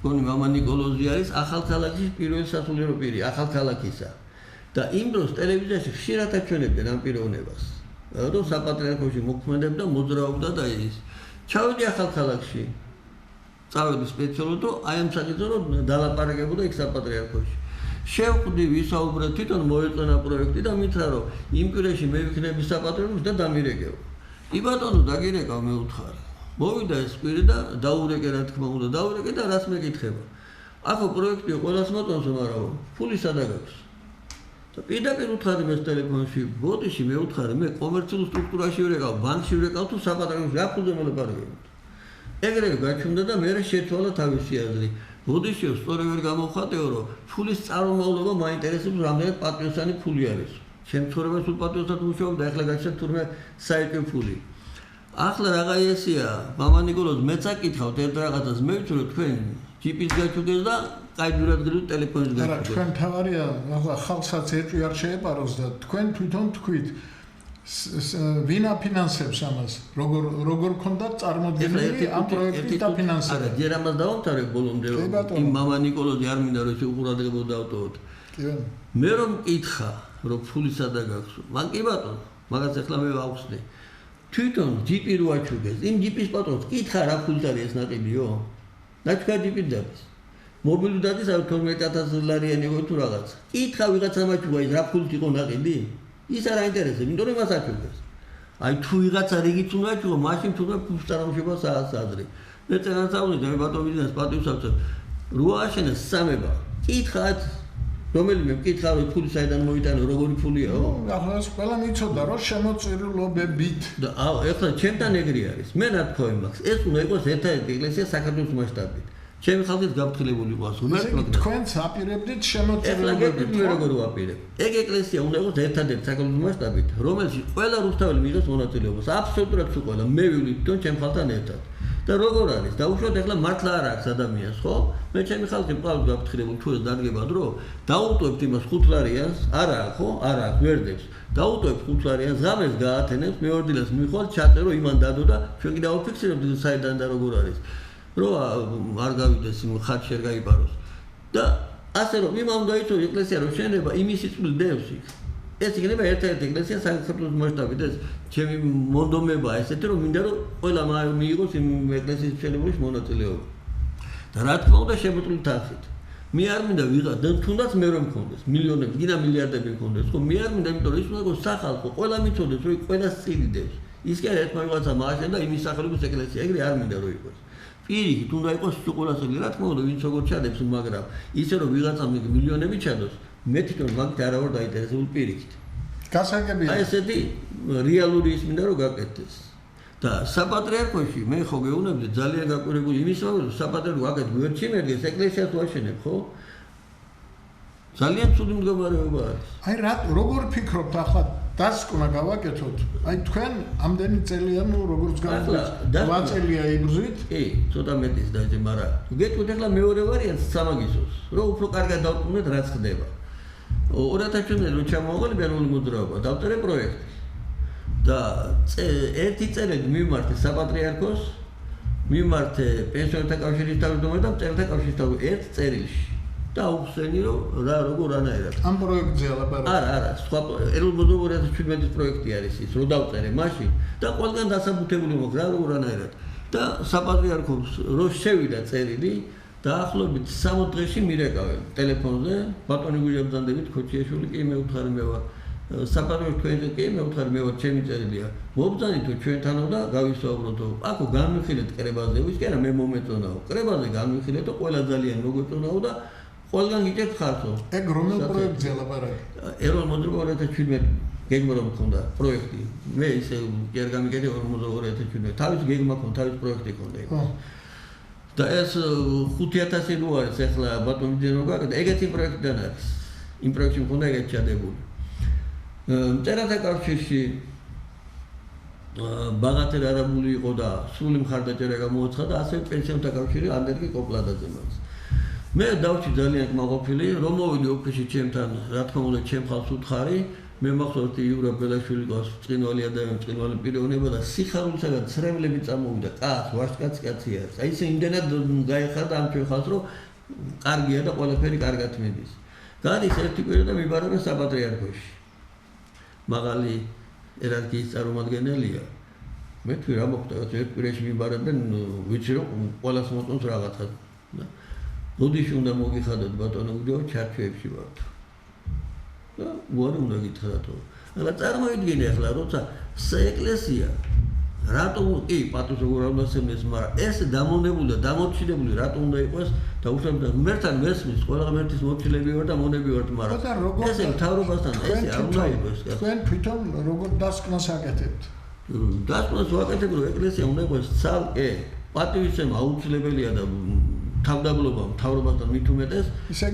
გონი მამა ნიკოლოზი არის ახალქალაქის პირველი სასულიერო პირი, ახალქალაქისა. და იმ დროს ტელევიზიაში ხშირად აჩვენებდნენ ამ პიროვნებას. რომ საპატრიარქოში მოქმედებდა, მოძრაობდა და ის. ჩავედი ახალქალაქში. წავედი სპეციალურად, რომ აი ამ საკითხზე რომ დალაპარაკებოდა იქ საპატრიარქოში. შევხვდი, ვისაუბრეთ, თვითონ მოეწონა პროექტი და მითხრა, რომ იმ კვირაში მე ვიქნები საპატრიარქოში და დამირეკეო. კი ბატონო, დაგირეკავ მე უთხარი. მოვიდა ეს კვირი და დაურეკე რა თქმა უნდა, დაურეკე და რას მეკითხება. ახო პროექტი ყველას მოწონს, მაგრამ ფული სადა გაქვს? და პირდაპირ უთხარი მე ტელეფონში, ბოდიში მე უთხარი, მე კომერციულ სტრუქტურაში ვიყავ, ბანკში ვიყავ თუ საპატრიარქოში, რა ფულზე მოლაპარაკებთ? ეგრევე გაჩვენდა და მე შეცვალა თავისი აზრი. ბოდიშიო, სწორი ვერ გამოვხატეო, რომ ფულის წარმომავლობა მაინტერესებს, რამდენად პატრიოტსანი ფული არის. ჩემ ცხოვრებაში სულ პატრიოტად ვმუშაობ და ახლა გაჩნდა თურმე საერთო ფული. ახლა რაღა ესია, მამა ნიკოლოზ მეც აკითხავთ ერთ რაღაცას, მე ვიცი რომ თქვენ ჯიპის გაჩუგეს და კაიდურად გრით ტელეფონის გაჩუგეს. არა, თქვენ თავარია, ახლა ხალხსაც ეჭვი არ შეეპაროს და თქვენ თვითონ თქვით ვინ აფინანსებს ამას? როგორ ქონდა წარმოდგენილი ამ პროექტის დაფინანსება? არა, ჯერ ამას დავამთავრებ ბოლომდე, იმ მამა ნიკოლოზი არ მინდა რომ შეუყურადღებო დავტოვოთ. კი ბატონო. მე რომ მკითხა, რომ ფული სადა გაქვს? მან კი ბატონო, მაგას ახლა მე ვახსნე. თვითონ ჯიპი რო აჩუგეს, იმ ჯიპის პატრონს კითხა რა ფულს არის ეს ნაყიდიო? ნაჩქარ ჯიპით დადის. მობილი დადის 12000 ლარიანი იყო თუ რაღაც. კითხა ვიღაცამ აჩუგა ის რა ფულს იყო ნაყიდი? ის არ აინტერესებს, იმიტომ რომ მას აჩუგეს. აი თუ ვიღაცა რიგით უნდა აჩუგო, მაშინ თუნდაც ფულს წარმოშობა საათს ადრე. მე წელიწადში და მე ბატონი მინდა პატივს ავწევ. რო აშენეს სამება. კითხათ რომელიმე მკითხა რომ ფული საიდან მოიტანო, როგორი ფულიაო? ახლა ეს ყველა მიცოდა რომ შემოწირულობებით. და ახლა ჩემთან ეგრე არის. მე რა თქვა იმას? ეს უნდა იყოს ერთადერთი ეკლესია საქართველოს მასშტაბით. ჩემი ხალხის გაფრთხილებული იყოს. თქვენც აპირებდით შემოწირულობებით. მე როგორ ვაპირებ? ეგ ეკლესია უნდა იყოს ერთადერთი საქართველოს მასშტაბით, რომელშიც ყველა რუსთაველი მიიღოს მონაწილეობას. აბსოლუტურად თუ ყველა მე ვივლი თვითონ ჩემ ხალხთან ერთად. და როგორ არის? დაუშვათ ახლა მართლა არ აქვს ადამიანს, ხო? მე ჩემი ხალხი მყავს გაფრთხილებული, თუ ეს დადგება დრო, დაუტოვებთ იმას 5 ლარიანს, არა, ხო? არა, გვერდებს. დაუტოვებთ 5 ლარიანს, ღამეს გაათენებს, მეორე დილას მიხვალ, ჩაწერო იმან დადო და ჩვენ კიდე ავფიქსირებთ საიდან და როგორ არის. რო არ გავიდეს იმ ხარჯი არ გაიპაროს. და ასე რომ იმამ დაიწო ეკლესია რომ შენება იმის სიწყვილე დევს იქ. ეს იქნება ერთ-ერთი ეკლესია საქართველოს მასშტაბით. ეს ჩემი მონდომება ესეთი რომ მინდა რომ ყველა მიიღოს იმ ეკლესიის მშენებლობის მონაწილეობა. და რა თქმა უნდა შემოწმული თანხით. მე არ მინდა ვიღა და თუნდაც მე რომ მქონდეს მილიონები, გინდა მილიარდები მქონდეს, ხო მე არ მინდა იმიტომ რომ ის უნდა იყოს სახალხო, ყველა მიცოდეს რომ ყველა სწილიდებს. ის კი არ ერთმა ვიღაცა მააშენ და იმის სახელობის ეკლესია, ეგრე არ მინდა რომ იყოს. პირიქით უნდა იყოს სუყურასელი, რა თქმა უნდა, ვინც როგორ ჩადებს, მაგრამ ისე რომ ვიღაცამ მილიონები ჩადოს, მე თვითონ მაგით არა ვარ დაინტერესებული პირიქით. გასაგებია. აი ესეთი რეალური ის მინდა რომ გაკეთდეს. და საპატრიარქოში მე ხო გეუბნები ძალიან გაკვირებული იმის რომ საპატრიარქო აქეთ გვერდში მერგეს ეკლესიას ვაშენებ, ხო? ძალიან ცუდი მდგომარეობა არის. აი როგორ ფიქრობთ ახლა დასკვნა გავაკეთოთ? აი თქვენ ამდენი წელია როგორც გავაკეთოთ 8 წელია იბრძვით? კი, ცოტა მეტის დაიჭე, მაგრამ გეტყვით ახლა მეორე ვარიანტს სამაგისოს, რომ უფრო კარგად დავტყუნეთ რაც ხდება. 2017 რო ჩამოვაყოლე ბერული მოძრაობა, დავწერე პროექტი. და ერთი წელით მივმართე საპატრიარქოს, მივმართე პენსიონერთა კავშირის თავმჯდომარედ და მწერალთა კავშირის თავმჯდომარედ ერთ წერილში. და უხსენი რომ რა როგორ ანაერად. ამ პროექტზე ლაპარაკობ. არა, სხვა ეროვნულ მოძრაობა 2017-ის პროექტი არის ის, რომ დავწერე მაშინ და ყველგან დასაბუთებული მოხდა რა როგორ ანაერად. და საპატრიარქოს რო შევიდა წერილი, დაახლოებით 60 დღეში მირეკავენ ტელეფონზე, ბატონი გუჯაბძანდებით ქოჩიაშვილი კი მე ვთხარი მე ვარ. საპატრიარქო თქვენზე კი მე ვთხარი მე ვარ ჩემი წერილია. მობრძანით ჩვენთანო და გავისაუბროთ. აკო განვიხილეთ კრებაზე, ვის კი არა მე მომეწონაო. კრებაზე განვიხილეთ და ყველა ძალიან მოგვეწონაო და ყველგან გიჭერთ ხარცო. ეგ რომელ პროექტზე ლაპარაკი? ეროვნულ მოძრაობა 2017 გეგმა რომ მქონდა პროექტი. მე ისე კი არ გამიგედი ეროვნულ მოძრაობა 2017. თავის გეგმა მქონდა, თავის პროექტი მქონდა იქ. და ეს 5000 რო არის ახლა ბატონი ძენოგა, ეგეთი პროექტიდან არის. იმ პროექტში მქონდა ეგეთი ჩადებული. მწერალთა კავშირში ბაღათერ არაბული იყო და სრული მხარდაჭერა გამოაცხადა, ასევე პენსიონერთა კავშირი ანდერგი კოპლადაძე მას. მე დავჭი ძალიან კმაყოფილი, რომ მოვიდი ოფისში ჩემთან, რა თქმა უნდა, ჩემ ხალხს უთხარი, მე მახსოვს იურა ბელაშვილი ყავს წინვალი ადამიანი, წინვალი პიროვნება და სიხარულისაგან ცრემლები წამოვიდა, ვარსკაცი კაცი არის. აი ესე იმდენად გაიხარდა ამ ჩვენ ხალხს, რომ კარგია და ყველაფერი კარგად მიდის. გადის ერთი კვირა და მიბარებენ საპატრიარქოში. მაღალი ერარქიის წარმომადგენელია. მე თქვი რა მოხდა, ერთ კვირაში მიბარებენ, ვიცი რომ ყველას მოწონს რაღაცა. ბოდიში უნდა მოგიხადოთ ბატონო გუჯო ჩარჩოებში ვართ. და უარი უნდა გითხრათო. მაგრამ წარმოიდგინე ახლა როცა ეკლესია რატომ კი პატუს როგორ უნდა სემეს, მაგრამ ეს დამონებული და დამორჩილებული რატომ უნდა იყოს და უშუალოდ ღმერთთან მესმის, ყველა ღმერთის მორჩილები ვარ და მონები ვართ, მაგრამ ესე მთავრობასთან ესე არ უნდა იყოს. თქვენ თვითონ როგორ დასკვნას აკეთებთ? დასკვნას ვაკეთებ, რომ ეკლესია უნდა იყოს ცალკე პატივისცემა აუცილებელია და თავდაბლობა მთავრობასთან მით უმეტეს,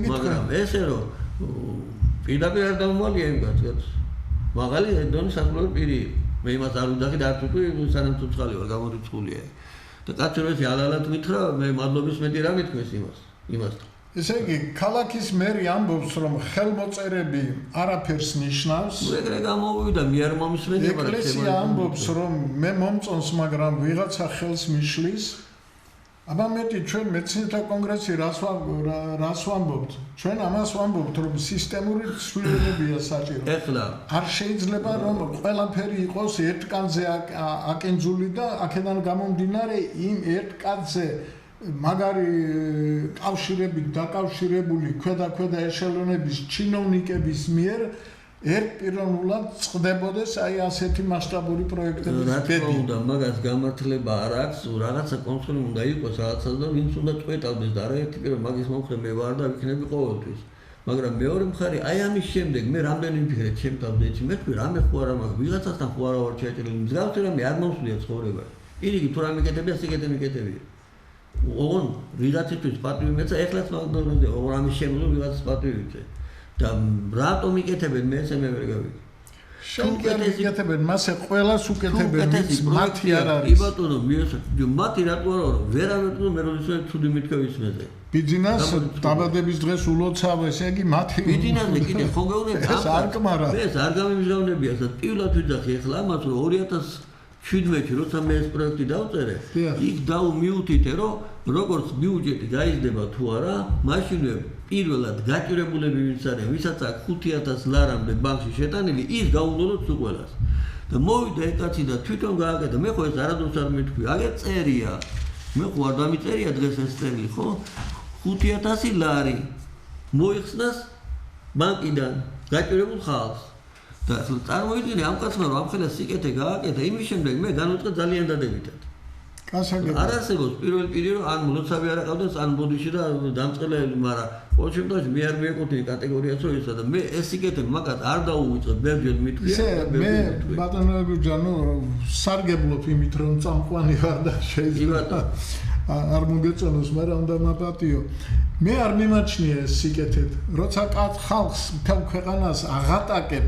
მაგრამ ესე რომ პირდაპირ არ დავმალია იმ კაცს. მაღალი დონის საკვლევი პირი. მე იმას არ ვუდახი და არც უკვე სანამ ცოცხალი ვარ გამორიცხულია. და კაცი რომ ესე ალალად მითხრა, მე მადლობის მეტი რა მithქვეს იმასთან. ესე იგი, ქალაქის მერი ამბობს, რომ ხელმოწერები არაფერს ნიშნავს. ეგრე გამოვიდა, მე არ მომისმენია, მაგრამ ეკლესია ამბობს, რომ მე მომწონს, მაგრამ ვიღაცა ხელს მიშლის. აბა მეტი ჩვენ მეცნიერთა კონგრესი რას ვამბობთ? ჩვენ ამას ვამბობთ, რომ სისტემური ცვლილებებია საჭირო. ეხლა არ შეიძლება რომ ყველაფერი იყოს ერთ კანზე აკენძული და აქედან გამომდინარე იმ ერთ კანზე მაგარი კავშირებით დაკავშირებული ქვედა ეშელონების ჩინოვნიკების მიერ ერთპიროვნულად წყდებოდეს აი ასეთი მასშტაბური პროექტების ბედი. და მაგას გამართლება არ აქვს, რაღაცა კონსოლი უნდა იყოს, რაღაცა და ვინც უნდა წვეტავდეს და არაერთი პირო მაგის მომხრე მე ვარ და ვიქნები ყოველთვის. მაგრამ მეორე მხარე, აი ამის შემდეგ მე რამდენი ვიფიქრე ჩემ თავზე, მე თქვი რამე ხო არა მაგ ვიღაცასთან ხო არა ვარ შეჭრილი, მსგავსი რამე არ მომსვლია ცხოვრება. პირიქით თუ რა მიკეთებია, სიკეთე მიკეთებია. ოღონ ვიღაცისთვის პატივი მეცა, ეხლაც მაგდონეზე, ოღონ ამის შემდეგ ვიღაცას პატივი ვიწე. და რატომ იკეთებენ მე ესე მე ვერ გავიგე. შენ იკეთებენ, მასე ყველას უკეთებენ, მათი არ არის. კი ბატონო, მათი რატო არა, ვერავე თუ მე როდესაც ცუდი მithქვევის მეზე. ბიძინას დაბადების დღეს ულოცავ, ესე იგი მათი ბიძინაზე კიდე ხო გეუბნები ეს არ კმარა. ეს არ გამიმჟავნებია, თბილად ვიძახი ახლა ამას რომ 2017-ში როცა მე ეს პროექტი დავწერე, იქ დავმიუთითე რომ როგორც ბიუჯეტი გაიზრდება თუ არა, მაშინვე პირველად გაჭირებულები ვინც არის, ვისაც აქვს 5000 ლარამდე ბანკში შეტანილი, ის გაუნდოდოთ თუ ყველას. და მოვიდა ეკაცი და თვითონ გააკეთა, მე ხო ეს არადროს არ მეთქვი, აგერ წერია. მე ხო არ დამიწერია დღეს ეს წერილი, ხო? 5000 ლარი მოიხსნას ბანკიდან გაჭირებულ ხალხს. და ახლა წარმოიდგინე ამ კაცმა რომ ამ ხელას სიკეთე გააკეთა, იმის შემდეგ მე განუწყვეტ ძალიან დადებითად. არ არსებობს პირველი პირი რომ ან მლოცავი არ აყავდეს, ან ბოდიში და დამწყელელი, მაგრამ ყოველ შემთხვევაში მე არ მიეკუთვნი კატეგორიას რომ ისა და მე ეს სიკეთე მაგათ არ დაუვიწყებ, ბევრჯერ მithქვია. მე ბატონო გუჯანო სარგებლობ იმით რომ წამყვანი ვარ და შეიძლება. არ მოგეწონოს, მაგრამ უნდა მაპატიო. მე არ მიმაჩნია ეს სიკეთეთ, როცა ხალხს მთელ ქვეყანას აღატაკებ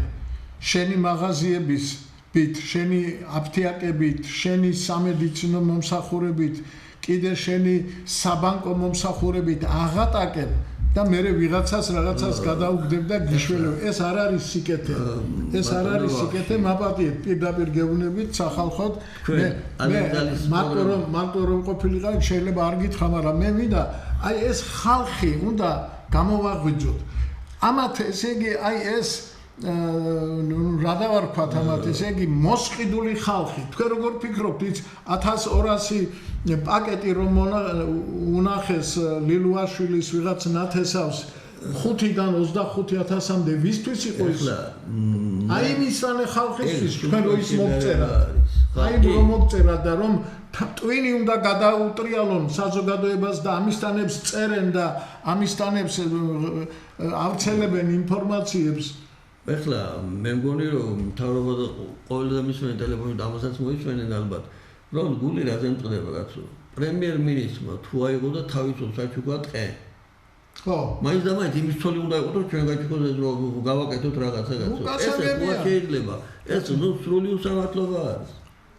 შენი მაღაზიების ბით, შენი აფთიაკებით, შენი სამედიცინო მომსახურებით, კიდე შენი საბანკო მომსახურებით აღატაკებ და მე ვიღაცას რაღაცას გადაუგდებ და გიშველებ. ეს არ არის სიკეთე. ეს არ არის სიკეთე, მაპატიეთ პირდაპირ გეუბნებით სახალხოდ. მარტო რომ ყოფილიყავი შეიძლება არ გითხრა, მაგრამ მე მინდა აი ეს ხალხი უნდა გამოვაღვიძოთ. ამათ ესე იგი აი ეს რა დავარქვათ ამათ, ესე იგი მოსყიდული ხალხი. თქვენ როგორ ფიქრობთ, იც 1200 პაკეტი რომ უნახეს ლილუაშვილის ვიღაც ნათესავს 5-დან 25,000-მდე ვისთვის იყო ის? აი მისანე ხალხისთვის თქვენ რო ის მოგწერა. აი რომ მოგწერა და რომ ტვინი უნდა გადაუტრიალონ საზოგადოებას და ამისთანებს წერენ და ამისთანებს ავრცელებენ ინფორმაციებს. ეხლა მე მგონი რომ მთავრობა და ყოველდღე მისვენენ ტელეფონით ამასაც მოისვენენ ალბათ რომ გული რაზე მწყდება კაცო პრემიერ-მინისტრმა თუ აიღო და თავისუფლად საჩუქრა ტყე ხო მაინც და მაინც იმის თოლი უნდა იყოს რომ ჩვენ გაჩუქროთ რომ გავაკეთოთ რაღაცა კაცო ეს შეიძლება ეს ნუ სრული უსამართლობა არის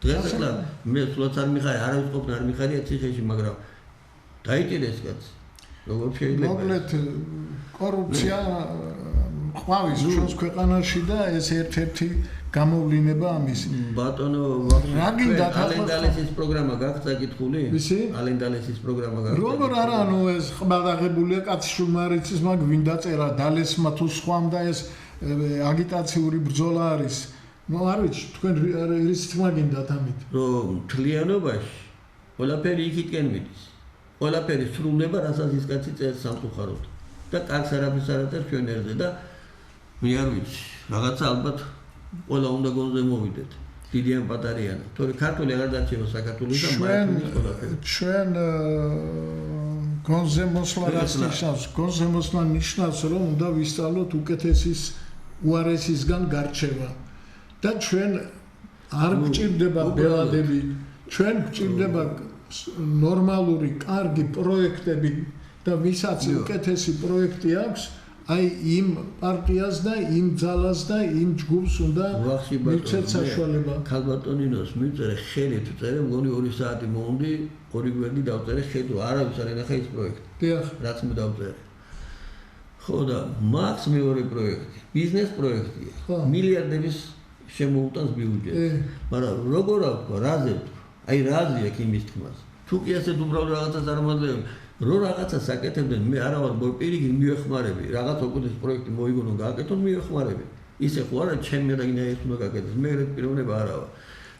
დღეს ეხლა მე სულაც არ მიხარი არავის ყოფნა არ მიხარია ციხეში მაგრამ დაიჭირეს კაცი როგორ შეიძლება მოკლედ კორუფცია ყვავის ჩვენს ქვეყანაში და ეს ერთ-ერთი გამოვლინება ამის. ბატონო, რა გინდათ ალენდალესის პროგრამა გახდა კითხული? ისი? ალენდალესის პროგრამა გახდა. როგორ არა, ანუ ეს ყბადაღებულია კაცშულმა არიცის მაგ ვინ დაწერა დალესმა თუ სხვამ და ეს აგიტაციური ბრძოლა არის. ნუ არ ვიცი, თქვენ რის თქმა გინდათ ამით? რომ თლიანობაში ყველაფერი იქითკენ მიდის. ყველაფერი სრულდება, რასაც ის კაცი წერს სამწუხაროდ. და კაცს არაფერს არ აწერს ჩვენ ერზე და მე არ ვიცი, რაღაცა ალბათ ყველა უნდა გონზე მოვიდეთ. დიდი ან პატარიანა. თორე ქართული აღარ დარჩება საქართველოს და მართლის ყველაფერი. ჩვენ გონზე მოსვლა რაც ნიშნავს, გონზე მოსვლა ნიშნავს, რომ უნდა ვისწავლოთ უკეთესის უარესისგან გარჩევა. და ჩვენ არ გვჭირდება ბელადები, ჩვენ გვჭირდება ნორმალური, კარგი პროექტები და ვისაც უკეთესი პროექტი აქვს აი იმ პარტიას და იმ ძალას და იმ ჯგუფს უნდა მივცეთ საშუალება. ქალბატონინოს მივწერე ხელით წერე, მგონი 2 საათი მომდი, 2 გვერდი დავწერე ხელით, არავის არ ენახა ის პროექტი. დიახ, რაც მე დავწერე. ხო და მაქვს მეორე პროექტი, ბიზნეს პროექტია. მილიარდების შემოუტანს ბიუჯეტი. მაგრამ როგორ ავთქვა, რაზე ვთქვა? აი რაზე აქ იმის თქმას. თუ კი ასეთ უბრალოდ რაღაცას არ მოძლებენ რო რაღაცას აკეთებდნენ მე არა ვარ პირიქით მივეხმარები რაღაც უკეთეს პროექტი მოიგონო გააკეთონ მივეხმარები ისე ხო არა ჩემი რაგინა ეს უნდა გააკეთოს მე ერთ პიროვნება არა ვარ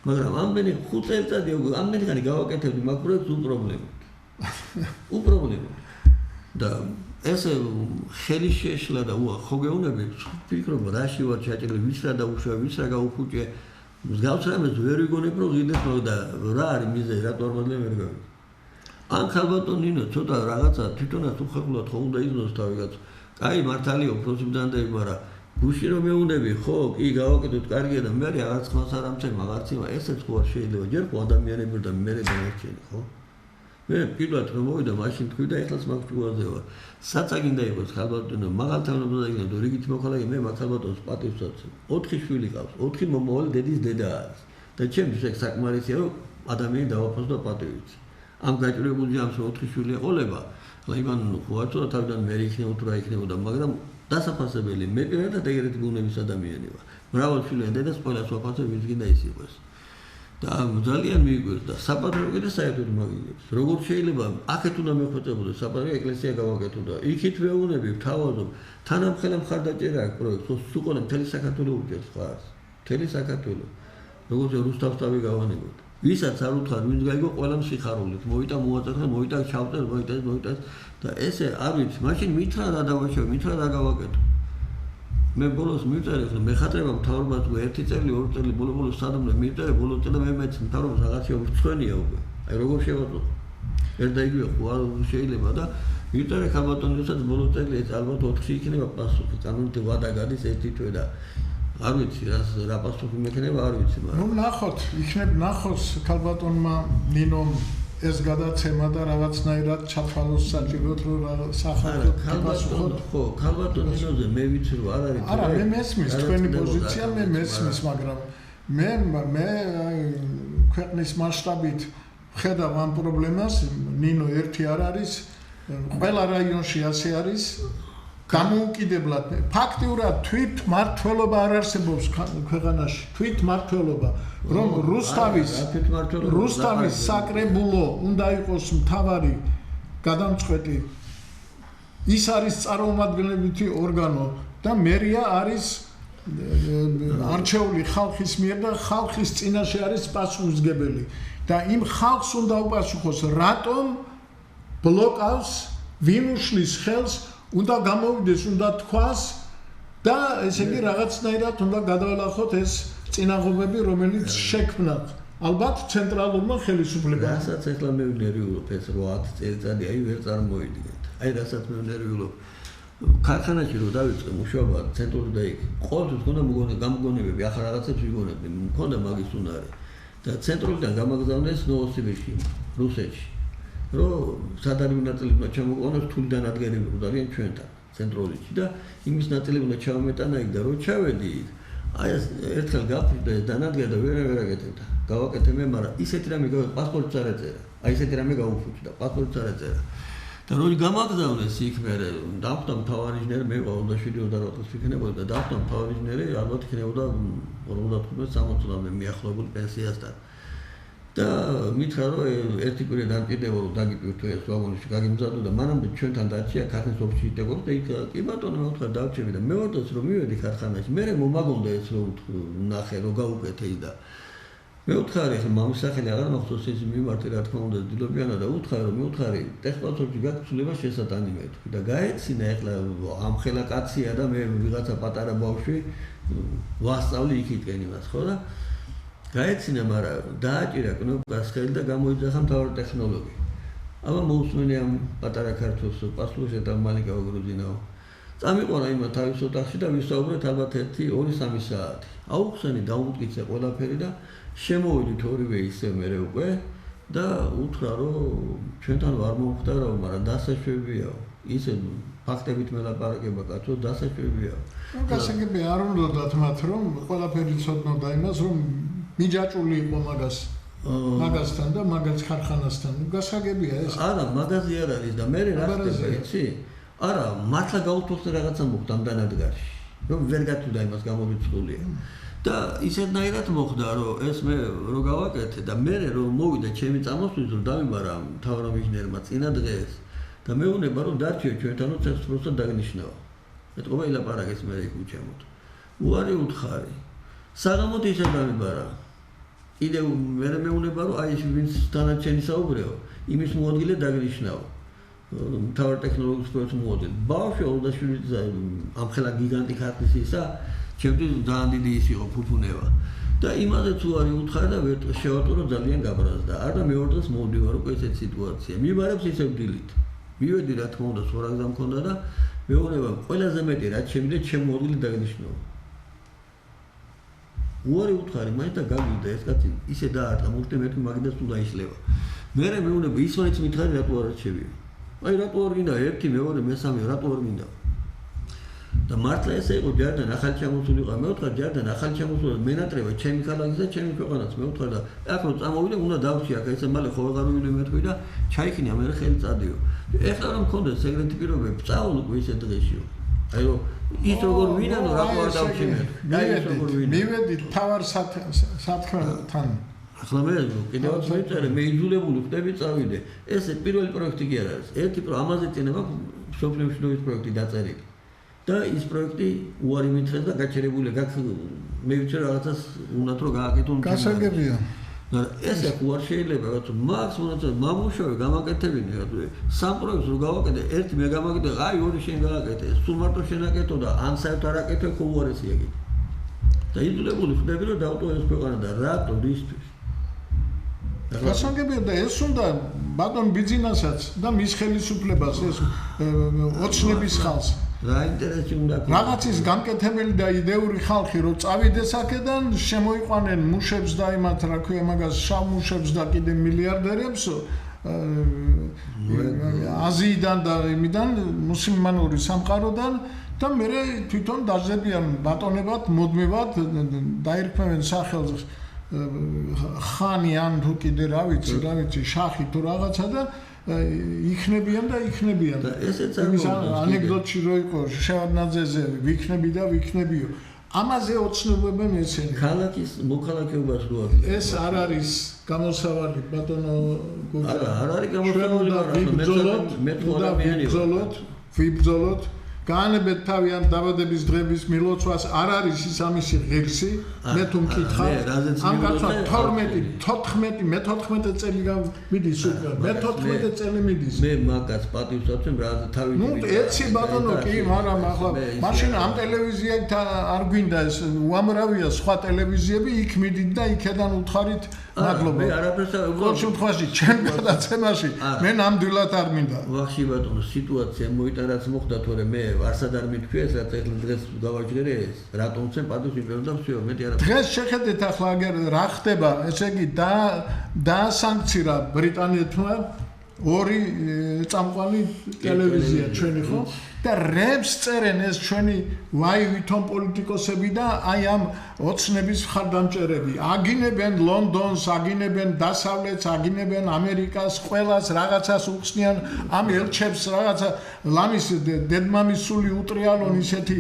მაგრამ ამბენი 5 წელიწადი ამბენი ხანი გავაკეთებდი მაგ პროექტს უპრობლემოდ და ესე ხელი შეშლა და ხო გეუბნები ფიქრობ რაში ვარ ჩაჭრილი ვის რა დაუშვა ვის რა გაუფუჭე მსგავს რამეს ვერ ვიგონებ რომ ღირდეს და რა არის მიზეზი რატო არ მოძლევ ვერ გავიგე ან ქალბატონინო ცოტა რაღაცა თვითონაც უხეყლოდ ხო უნდა იზნოს თავი კაცო. კაი მართალია უფროსი ბრძანდები, მაგრამ გუში რომ მეუნები, ხო, კი გავაკეთოთ კარგია და მე რაღაც ხმას არ ამცემ, აღარც იმა, ესეც ხო არ შეიძლება. ჯერ ხო ადამიანები და მე დანარჩენი, ხო? მე პირველად რომ მოვიდა მაშინ თქვი და ეხლაც მაგ ჯუაზე ვარ. საწაგინდა იყოს ქალბატონო, მაღალთავრობა და რიგით მოხალხე მე მაგ ქალბატონს პატივს ვაცემ. 4 შვილი ყავს, 4 მომავალი დედის დედა არის. და ჩემთვის ეგ საკმარისია რომ ადამიანი დავაფასო და პატივიც. ამ გაჭირებული ამ 4 შვილი ეყოლება, ხლა იმან ხوارცო და თავიდან მე იქნებოდა თუ რა იქნებოდა, მაგრამ დასაფასებელი მე პირადად ეგრეთი გუნების ადამიანი ვარ. მრავალ შვილი დედას ყველას ვაფასებ ვის გინდა ის იყოს. და ძალიან მიგვირს და საპატრიო კიდე საერთოდ მაგიგებს. როგორ შეიძლება აქეთ უნდა მეხვეწებოდეს საპატრიო ეკლესია გავაკეთო და იქით ვეუბნები ვთავაზობ თანამხელა მხარდაჭერა აქვს პროექტს, სულ მთელი საქართველოს უჭერს ხარს. მთელი საქართველოს. როგორც რუსთავსტავი გავანებოთ. ვისაც არ უთხარ, ვინც გაიგო ყველამ სიხარულით, მოიტა მოაწერხა, მოიტა ჩავწერს, მოიტა და ესე არ ვიცი, მაშინ მითხრა რა დავაშევ, მითხრა რა გავაკეთო. მე ბოლოს მივწერე, ხა მეხატრება მთავრობას თუ 1 წელი, 2 წელი ბოლოს სადმე მივწერე, ბოლოს წელი მე მეც მთავრობას რაღაცა უცხენია უკვე. აი როგორ შევაწყვეტ. ერთ და იგივე ხო არ შეიძლება და მივწერე ქალბატონისაც ბოლოს წელი ეს ალბათ 4-ში იქნება პასუხი, კანონით ვადა გადის 1 თვე და არ ვიცი რა პასუხი მექნება არ ვიცი მაგრამ ნახოთ იქნებ ნახოს ქალბატონმა ნინომ ეს გადაცემა და რაღაცნაირად ჩათვალოს საჭიროდ რომ სახალხო ხალბატონო ხო ხალბატონოზე მე ვიცი რომ არ არის არა მე მესმის თქვენი პოზიცია მე მესმის მაგრამ მე ქვეყნის მასშტაბით ხედავ ამ პრობლემას ნინო ერთი არ არის ყველა რაიონში ასე არის გამოუკიდებლად ფაქტიურად თვით მართლობა არ არსებობს ქვეყანაში თვით მართლობა რომ რუსთავის საკრებულო უნდა იყოს მთავარი გადამწყვეტი ის არის წარმომადგენლობითი ორგანო და მერია არის არჩეული ხალხის მიერ და ხალხის წინაშე არის პასუხისმგებელი და იმ ხალხს უნდა უპასუხოს რატომ ბლოკავს ვინ უშლის ხელს უნდა გამოვიდეს უნდა თქვას და ესე იგი რაღაცნაირად უნდა გადავალახოთ ეს წინაღობები რომელიც შექმნათ ალბათ ცენტრალურმა ხელისუფლებამ რასაც ახლა მე ვნერიულობ ეს 8 წელიწადი აი ვერ წარმოვიდგენთ აი რასაც მე ვნერიულობ ქარხანაში რო დავიწყე მუშაობა ცენტრალური და იქ ყოველთვის ქონდა გამოგონებები ახლა რაღაცებს ვიგონებდი მქონდა მაგის უნარი და ცენტრალურიდან გამაგზავნეს ნოვოსიბირსკი რუსეთში რომ სადარი ნაწილი უნდა ჩამოყოლოს თულიდან ადგილები უყურებიან ჩვენთან ცენტრალურში და იმის ნაწილი უნდა ჩავმეტანა იქ და რო ჩავედი აი ეს ერთხელ გაფრთხილდა დანადგა და ვერ აკეთებდა გავაკეთე მე მაგრამ ისეთი რამე პასპორტს არ ეწერა აი ესეთი რამე გაუფუჭდა პასპორტს არ ეწერა და რო გამაგზავნეს იქ მე დავხვდა მთავარი ინჟინერი მე 27-28 წელს იქნებოდა და დავხვდა მთავარი ინჟინერი ალბათ იქნებოდა 55-60-მდე მიახლოებული პენსიასთან და მითხრა რომ ერთი კვირა დამჭირდება რომ დაგიპირთო ეს ვაგონში გაგიმზადო და მანამდე ჩვენთან დარჩია ქართლის ოფისში იტეკო და იქ კი ბატონო მე ვთქვა დავჭირდი და მე ვარდოს რომ მივედი ქარხანაში მე მომაგონდა ეს რომ ნახე რომ გავუკეთე და მე ვთხარი ახლა მამის სახელი აღარ მახსოვს ის მიმართე რა თქმა უნდა დილობიანა და ვთხარი რომ მე ვთხარი ტექნოლოგიებში გაგცვლება შესატანი მე თქვი და გაეცინა ახლა ამ ხელა კაცია და მე ვიღაცა პატარა ბავშვი ვასწავლი იქიდან იმას ხო და გაეცინა მაგრამ დააჭირა კნოპკას ხელი და გამოიძახა მთავარი ტექნოლოგი აბა მოусმენი ამ პატარა ქართველს პასუხს და მალიკა გრუზინაო წამიყვარა იმა თავის ოთახში და ვისაუბრეთ ალბათ 1-2-3 საათი აუხსენი დაუმტკიცე ყველაფერი და შემოვიდით ორივე ისე მერე უკვე და უთხრა რომ ჩვენთან ვარ მომხდარავ მაგრამ დასაშვებიაო ისე ფაქტებით მელაპარაკება კაცო დასაშვებიაო გასაგები არ უნდათ მათ რომ ყველაფერი ცოდნოდა იმას რომ მიჯაჭული იყო მაგასთან და მაგაც ქარხანასთან გასაგებია ეს არა მაგაზი არ არის და მე რა ხდება იცი არა მართლა გაუთხოვს რაღაცა მოხდა ამ დანადგარში რომ ვერ გათვდა იმას გამოვიწვულია და ისეთნაირად მოხდა რომ ეს მე რო გავაკეთე და მე რომ მოვიდა ჩემი წამოსვლის რომ დავიმარა მთავარ ინჟინერმა წინა დღეს და მეუბნება რომ დარჩიო ჩვენთან რომ ცეცხლს პროსტად დაგნიშნაო ეთყობა ილაპარაკეს მე იქ უჩემოთ უარი უთხარი საღამოთ ისე დავიმარა კიდე მე მეუბნება რომ აი ეს ვინც თანაჩენი საუბრეო იმის მოადგილე დაგნიშნაო მთავარ ტექნოლოგიის პროექტს მოადგილე ბავშვი 27 წელი ამ ხელა გიგანტი ქართლის ისა ჩემთვის ძალიან დიდი ის იყო ფუფუნება და იმაზეც უარი უთხარი და ვერ შევატყურო ძალიან გაბრაზდა არ და მეორე დღეს მოვდივარ უკვე ესეთ სიტუაცია მიმარებს ისევ დილით მივედი რა თქმა უნდა სხვა გზა მქონდა და მეუბნება ყველაზე მეტი რაც შემიძლია ჩემ მოადგილე დაგნიშნო უარი უთხარი მაინც და გაგვიდა ეს კაცი ისე დაარტყა მურტი მე მაგდას უნდა იშლება მე მეუბნება ის მაინც მითხარი რატო არ არჩევია აი რატო არ გინდა ერთი მეორე მესამე რატო არ გინდა და მართლა ესე იყო ჯარდან ახალი ჩამოსულიყო მე ვთქვა ჯარდან ახალი ჩამოსული მენატრება ჩემი ქალაქის და ჩემი ქვეყანას მე ვთქვა და აქ რომ წამოვიდა უნდა დავჭი აქ ესე მალე ხო აღარ მივიდე მე თქვი და ჩაიქნია მე ხელი წადიო ეხლა რომ მქონდეს ეგრეთი პირობები წავალ უკვე ისე დღეშიო აი რომ ის როგორ ვინანო რატო არ დავჭი მე მივედი თავარ სათქმელთან ახლა მე კიდევაც მეწერე მე იძულებული ხდები წავიდე ესე პირველი პროექტი კი არ არის ერთი ამაზე წინა მაქვს სოფლიოში ნოვის პროექტი დაწერილი და ის პროექტი უარი მითხრეს და გაჩერებული მე ვიცი რაღაცას უნდათ რომ გააკეთო გასაგებია ესე უარ შეიძლება რომ მაგს უნდა მამუშავე გამაკეთებინე სამ პროექტს რო გავაკეთე ერთი მე გამაკეთე აი ორი შენ გააკეთე სულ მარტო შენ აკეთო და ან საერთოდ არ აკეთე ხო უარესია კი და იძულებული ხდები რომ დავტოვო ეს ქვეყანა და რატო რისთვის გასაგებია და ეს უნდა ბატონ ბიძინასაც და მის ხელისუფლებას ეს ოცნების ხალხს რა ინტერესი უნდა რაღაცის განკეთებელი და იდეური ხალხი რომ წავიდეს აქედან შემოიყვანენ მუშებს და იმათ რა ქვია მაგას შავ მუშებს და კიდე მილიარდერებს აზიიდან და იმიდან მუსლიმანური სამყაროდან და მე თვითონ დაძებიან ბატონებად, მოდმევად დაირქმევენ სახელს ხანი ან თუ კიდე რა ვიცი, შახი თუ რაღაცა და იქნებიან და იქნებიან. და ესეც არის ანეკდოტში რო იყო შევარდნაძეზე ვიქნები და ვიქნებიო. ამაზე ოცნებობენ ესენი. ქალაქის მოქალაქეობას რო აქვს. ეს არ არის გამოსავალი ბატონო გოგა. არ არის გამოსავალი, მე თუ ადამიანია. ვიბრძოლოთ განებეთ თავიანთ დაბადების დღების მილოცვას არ არის ის ამისი ღირსი მე თუ მკითხავ ამ კაცმა 14 წელი მიდის უკვე მე 14 წელი მიდის მე მაგას პატივსაცემ რა თავი ნუ ეცი ბატონო კი მაგრამ ახლა მაშინ ამ ტელევიზიით არ გვინდა ეს უამრავია სხვა ტელევიზიები იქ მიდით და იქედან უთხარით მადლობა მე არაფერს ყოველ შემთხვევაში ჩემ გადაცემაში მე ნამდვილად არ მინდა ვახში ბატონო სიტუაცია მოიტანაც მოხდა თორე მე არსად არ მithქვიეს რა დღეს გავაჯერე ეს რატომცემ პატივს ვიპოვე და всё მეტი არა დღეს შეხედეთ ახლა აგერ რა ხდება ესე იგი დაასანქცირა ბრიტანეთმა ორი წამყვანი ტელევიზია ჩვენი ხო და რებს წერენ ეს ჩვენი ვაი ვითომ პოლიტიკოსები და აი ამ ოცნების მხარდამჭერები აგინებენ ლონდონს აგინებენ დასავლეთს აგინებენ ამერიკას ყველას რაღაცას უხსნიან ამ ელჩებს რაღაცა ლამის დედმამის სული უტრიალონ ისეთი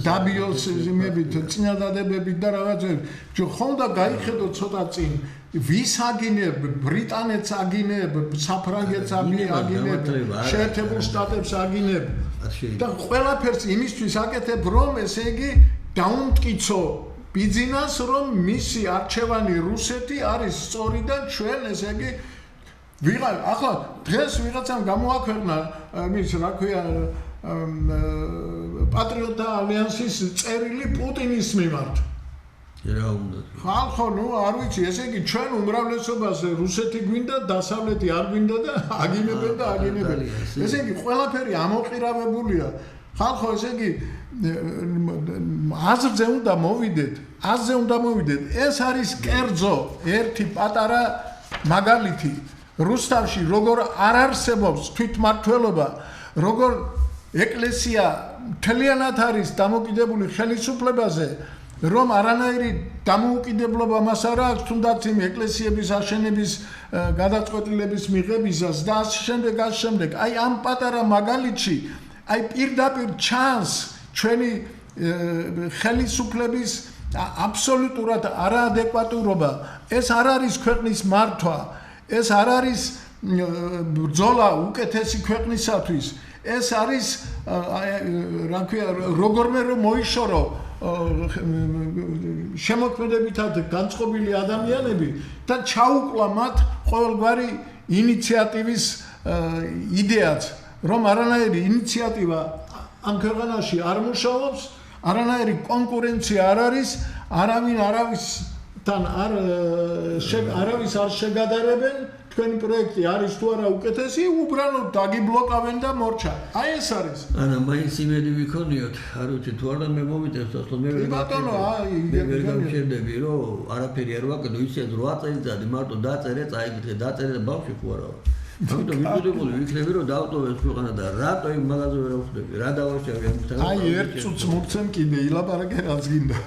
დაბიოს იმებით წინადადებები და რაღაცები ხომ და გაიხედო ცოტა წინ ვის აგინებ ბრიტანეთს აგინებ საფრანგეთს აგინებ შეერთებულ შტატებს აგინებ და ყველაფერს იმისთვის აკეთებ რომ ესე იგი დაუმტკიცო ბიზნეს რომ მისი არჩევანი რუსეთი არის სწორი და ჩვენ ესე იგი ახლა დღეს ვიღაცამ გამოაქვეყნა მის რა ქვია პატრიოტთა ალიანსის წერილი პუტინის მიმართ რა უნდა ხალხო ნუ არ ვიცი ესე იგი ჩვენ უმრავლესობას რუსეთი გვინდა დასავლეთი არ გვინდა და აგინებენ და აგინებენ ესე იგი ყველაფერი ამოყირავებულია ხალხო ესე იგი აზრზე უნდა მოვიდეთ ეს არის კერძო ერთი პატარა მაგალითი რუსთავში როგორ არ არსებობს თვითმმართველობა როგორ ეკლესია მთლიანად არის დამოკიდებული ხელისუფლებაზე რომ არანაირი დამოუკიდებლობა მას არ აქვს თუნდაც იმ ეკლესიების აშენების გადაწყვეტილების მიღებისას და ამ შემდეგ აი ამ პატარა მაგალითში აი პირდაპირ ჩანს ჩვენი ხელისუფლების აბსოლუტურად არაადეკვატურობა ეს არ არის ქვეყნის მართვა ეს არ არის ბრძოლა უკეთესი ქვეყნისათვის ეს არის რა ქვია როგორმე რომ მოიშორო შემოქმედებითად განწყობილი ადამიანები და ჩაუკლა მათ ყოველგვარი ინიციატივის იდეაც რომ არანაირი ინიციატივა ამ ქვეყანაში არ მუშაობს არანაირი კონკურენცია არ არის არავინ არავისთან არავის არ შეგადარებენ თქვენი პროექტი არის თუ არა უკეთესი უბრალოდ დაგიბლოკავენ და მორჩა აი ეს არის ანა მაინც იმედი ვიქონიოთ არ ვიცი თუ არა მე მომიტევს ახლა მე ვერ გავშერდები რომ არაფერი არ ვაკეთო ისე 8 წელიწადი მარტო დაწერე წაიკითხე დაწერე და ბავშვი ხო არა ამიტომ ვიბუდებული ვიქნები რომ დავტოვე ეს ქვეყანა და რატო იმ მაგაზე ვერ ვხვდები რა დავაშავე ამიტომ აი ერთ წუთს მოგცემ კიდე ილაპარაკე რაც გინდა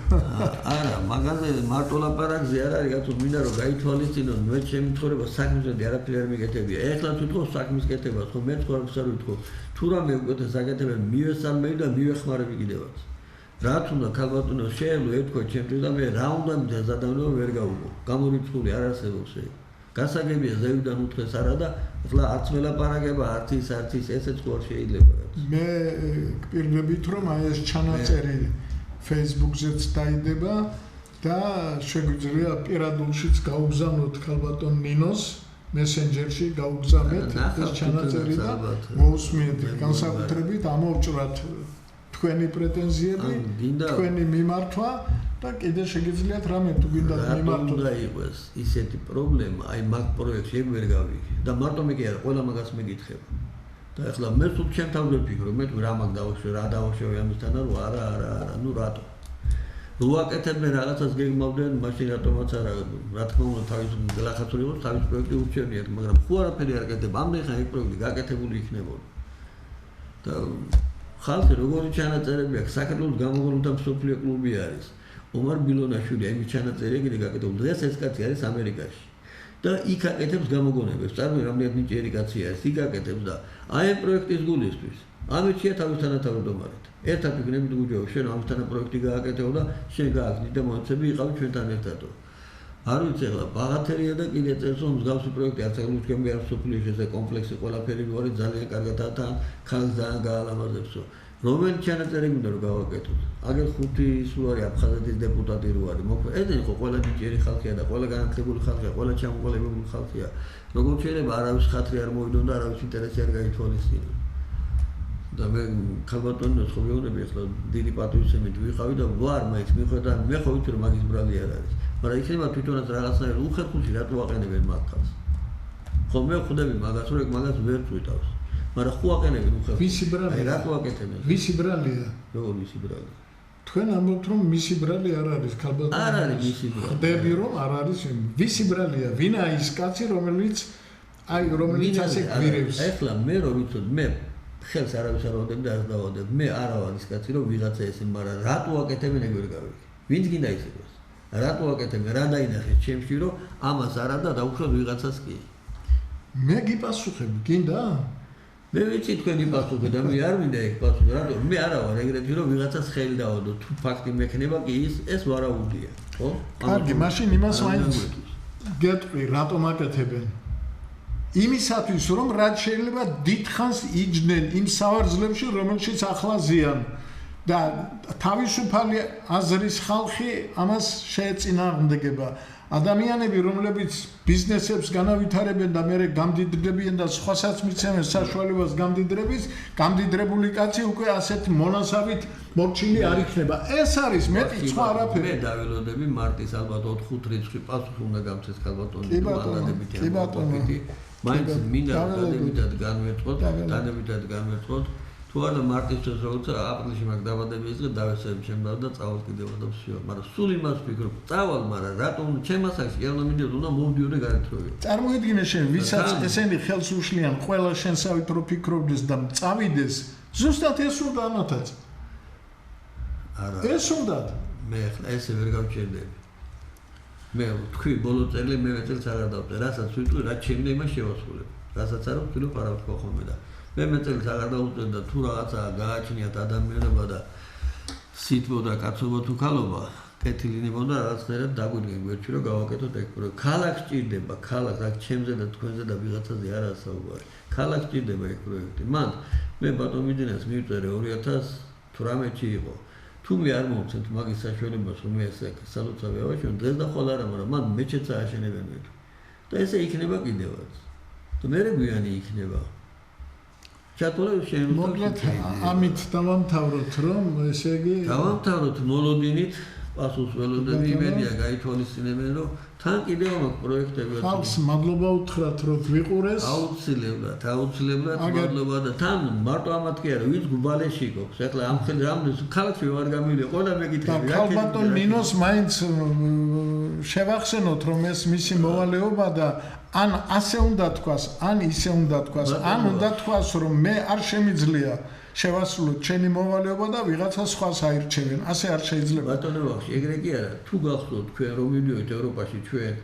არა მაგაზე მარტო ლაპარაკზე არ არის გაწუთ მინდა რომ გაითვალისწინოთ მე ჩემი ცხოვრება საქმეზე არაფერი არ მიგეთებია ეხლა თუ თქო საქმის კეთებას ხო მე თქვა არ ვიტყო თუ რამე უკეთეს აკეთებენ მივესალმები და მივეხმარები კიდევაც რა თუნდა ქალბატონო შეეძლო ეთქვა ჩემთვის და მე რა უნდა მიზადავო ვერ გავუგო გამორიცხული არ არსებობს ეს გასაგებია ზევიდან უთხრეს არა და ახლა არც მელაპარაკება არც ის ესეც ხო არ შეიძლება მე პირდებით რომ აი ეს ჩანაწერი Facebook-ზეც დაიდება და შეგვიძლია პირადულშიც გაუგზავნოთ ქალბატონ ნინოს მესენჯერში გაუგზავნეთ ეს ჩანაწერი და მოусმინეთ განსაკუთრებით ამოვჭრათ თქვენი პრეტენზიები თქვენი მიმართვა და კიდე შეგიძლიათ რამე თუ გინდათ მიმართოთ უნდა იყოს ისეთი პრობლემა აი მაგ პროექტში ეგ ვერ გავიგე და მარტო მე კი არა ყველა მაგას მეკითხება და ახლა მე თუ ჩემ თავზე ვფიქრობ მე თუ რა მაგ დავუშვე რა დავუშვე ამისთანა რომ არა ნუ რატო როაკეთებდნენ რაღაცას გეგმავდნენ, მაშინ რატომაც არა, რა თქმა უნდა, თავის გლახაცური იყოს, თავის პროექტი ურჩევნიათ, მაგრამ ხო არაფერი არ აკეთებ, ამდენ ხანი პროექტი გაკეთებული იქნებოდა. და ხალხი როგორი ჩანაწერები აქვს, საქართველოს გამოგონილთა მსოფლიო კლუბი არის. ომარ ბილონაშვილი ამის ჩანაწერია კიდე გაკეთებული. დღეს ეს კაცი არის ამერიკაში. და იქ აკეთებს გამოგონებებს. წარმოიდგინე, რამდენი ნიჭიერი კაცი არის, იქ აკეთებს და აი ამ პროექტის გულისთვის ამეთია თავის თანათავმჯდომარედ. ერთად ვიგნებით გუჯაო, შენ ამისთანა პროექტი გააკეთეო და შენ გააკეთე და მონაცემები იყავი ჩვენთან ერთად. არ ვიცი ახლა ბაღათერია და კიდე წერს რომ მსგავსი პროექტი არც აღნიშნული არ სოფლიოში ეს კომპლექსი ყველაფერი ვარი ძალიან კარგად თან ხალხს ძალიან გაალამაზებსო. რომელი ჩანაწერები უნდა რომ გავაკეთოთ? აგერ 5 სულარი აფხაზეთის დეპუტატი რო არის. მოკლედ ეს ხო ყველა ნიჭიერი ხალხია და ყველა განათლებული ხალხია, ყველა ჩამოყალიბებული ხალხია. როგორ შეიძლება არავის ხათრი არ მოვიდონ და არავის ინტერესი არ გაითვალისწინოს. და მე ქალბატონოს ხო ვეუბნები ახლა დიდი პატრიოტიზმით ვიყავი და ვარ მაინც მიხვდა მე ხო ვიცი რომ მაგის ბრალი არ არის. მაგრამ იქნება თვითონაც რაღაცნაირად უხერხულში რატო აყენებენ მათ ხალხს. ხო მე ხვდები მაგას რომ ეგ მაგას ვერ წვითავს. მაგრამ ხო აყენებენ უხერხულში. ვისი ბრალია? აი რატო აკეთებენ? ვისი ბრალია? როგორ ვისი ბრალი? თქვენ ამბობთ რომ მისი ბრალი არ არის ქალბატონო. არ არის მისი ბრალი. ხვდები რომ არ არის ვისი ბრალია? ვინა ის კაცი რომელიც ასე გვირევს? ახლა მე რო ვიცოდ მე ხელს არავის არ ავდებ და არ დავადებ. მე არა ვარ ის კაცი რომ ვიღაცა ესე, მაგრამ რატო აკეთებენ ეგ ვერ გავიგე. ვინც გინდა ის იყოს? რატო აკეთებენ? რა დაინახეთ ჩემში რომ ამას არა და დაუშვათ ვიღაცას კი. მე გიპასუხებ, გინდა? მე ვიცი თქვენი პასუხი და მე არ მინდა ეგ პასუხი, რატომ? მე არა ვარ ეგრეთი რომ ვიღაცას ხელი დავადო. თუ ფაქტი მექნება კი ეს ვარაუდია, ხო? კარგი, მაშინ იმას მაინც გეტყვი, რატომ აკეთებენ? იმისათვის რომ რაც შეიძლება დიდხანს იჯდნენ იმ სავარძლებში რომელშიც ახლა ზიან და თავისუფალი აზრის ხალხი ამას შეეწინააღმდეგება ადამიანები რომლებიც ბიზნესებს განავითარებენ და მერე გამდიდრებიან და სხვასაც მიცემენ საშუალებას გამდიდრებული კაცი უკვე ასეთ მონასავით მორჩილი არ იქნება ეს არის მეტი სხვა არაფერი მე დაველოდები მარტის ალბათ 4-5 რიცხვი პასუხი უნდა გამცეს ქალბატონი კი ბატონო მაინც მინდა დადებითად განვერწყოთ თუ არა მარტისთვის როცა აპრილში მაგ დაბადების დღე დავესწრებ შემდგარ და წავალ კიდევ და всё მაგრამ სულ იმას ვფიქრობ წავალ მაგრამ რატომ ჩემასაკში ეროვნულ მიდიოდ უნდა მოვდიოდე გარეთროვე წარმოიდგინე შენ ვისაც ესენი ხელს უშლიან ყველა შენსავით რო ფიქრობდეს და წავიდეს ზუსტად ეს უნდა ამათაც არა ეს უნდა მე ახლა ესე ვერ გავჩერდები მე თქვი ბოლო წელი მე მეწელს აღარ დავწერ რასაც ვიტყვი რაც შემდგე იმას შევასრულებ რასაც არ ვთქვი არა ვთქვა ხოლმე და მე მეწელს აღარ დავწერ და თუ რაღაცა გააჩნიათ ადამიანობა და სიტყვა და კაცობა თუ ქალობა კეთილინება და რაღაცნაირად დაგვიდგენ გვერდში რომ გავაკეთოთ ეგ პროექტი ქალაქს ჭირდება ქალაქს აქ ჩემზე და თქვენზე და ვიღაცაზე არა საუბარი ქალაქს ჭირდება ეგ პროექტი მან მე ბატონ მიდინას მივწერე 2018-ში იყო თუ მე არ მოვცემთ მაგის საშუალებას რომ მე ესე სალოცავი ავაშენ დღეს და ხოლ არა მაგრამ მან მეჩეთს ააშენებენ მე და ესე იქნება კიდევაც და მე გვიანი იქნება მოკლედ ამით დავამთავროთ რომ ესე იგი დავამთავროთ მოლოდინით პასუხს ველოდები იმედია გაითვალისწინებენ რომ თან კიდევ მაგ პროექტები ხალხს მადლობა უთხრათ რომ გვიყურეს აუცილებლად მადლობა და თან მარტო ამათ კი არა ვინც გუბალეში გობს ახლა ამ ხელ რამდენს ქალაქში ვარ გამილი ყველა მეკითხები რა ქალბატონ ნინოს მაინც შევახსენოთ რომ ეს მისი მოვალეობა და ან ასე უნდა თქვას ან ისე უნდა თქვას ან უნდა თქვას რომ მე არ შემიძლია შევასრულოთ ჩემი მოვალეობა და ვიღაცა სხვას აირჩევენ ასე არ შეიძლება ბატონო ვახში ეგრე კი არა თუ გახსოვთ თქვენ რომ მივიდეთ ევროპაში ჩვენ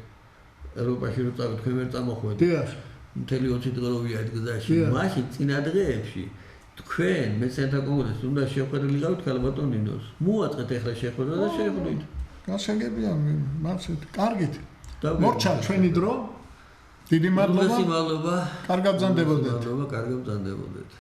ევროპაში რო წავით თქვენ ვერ წამოხვედით დიახ მთელი 20 დღე ვიარეთ გზაში მაშინ წინა დღეებში თქვენ მეცნიერთა კონგრესს უნდა შეხვედრილიყავით ქალბატონ ნინოს მოაწყეთ ახლა შეხვედრა და შეხვდით გასაგებია მართლაც კარგით მორჩა ჩვენი დრო დიდი მადლობა კარგად ბრძანდებოდეთ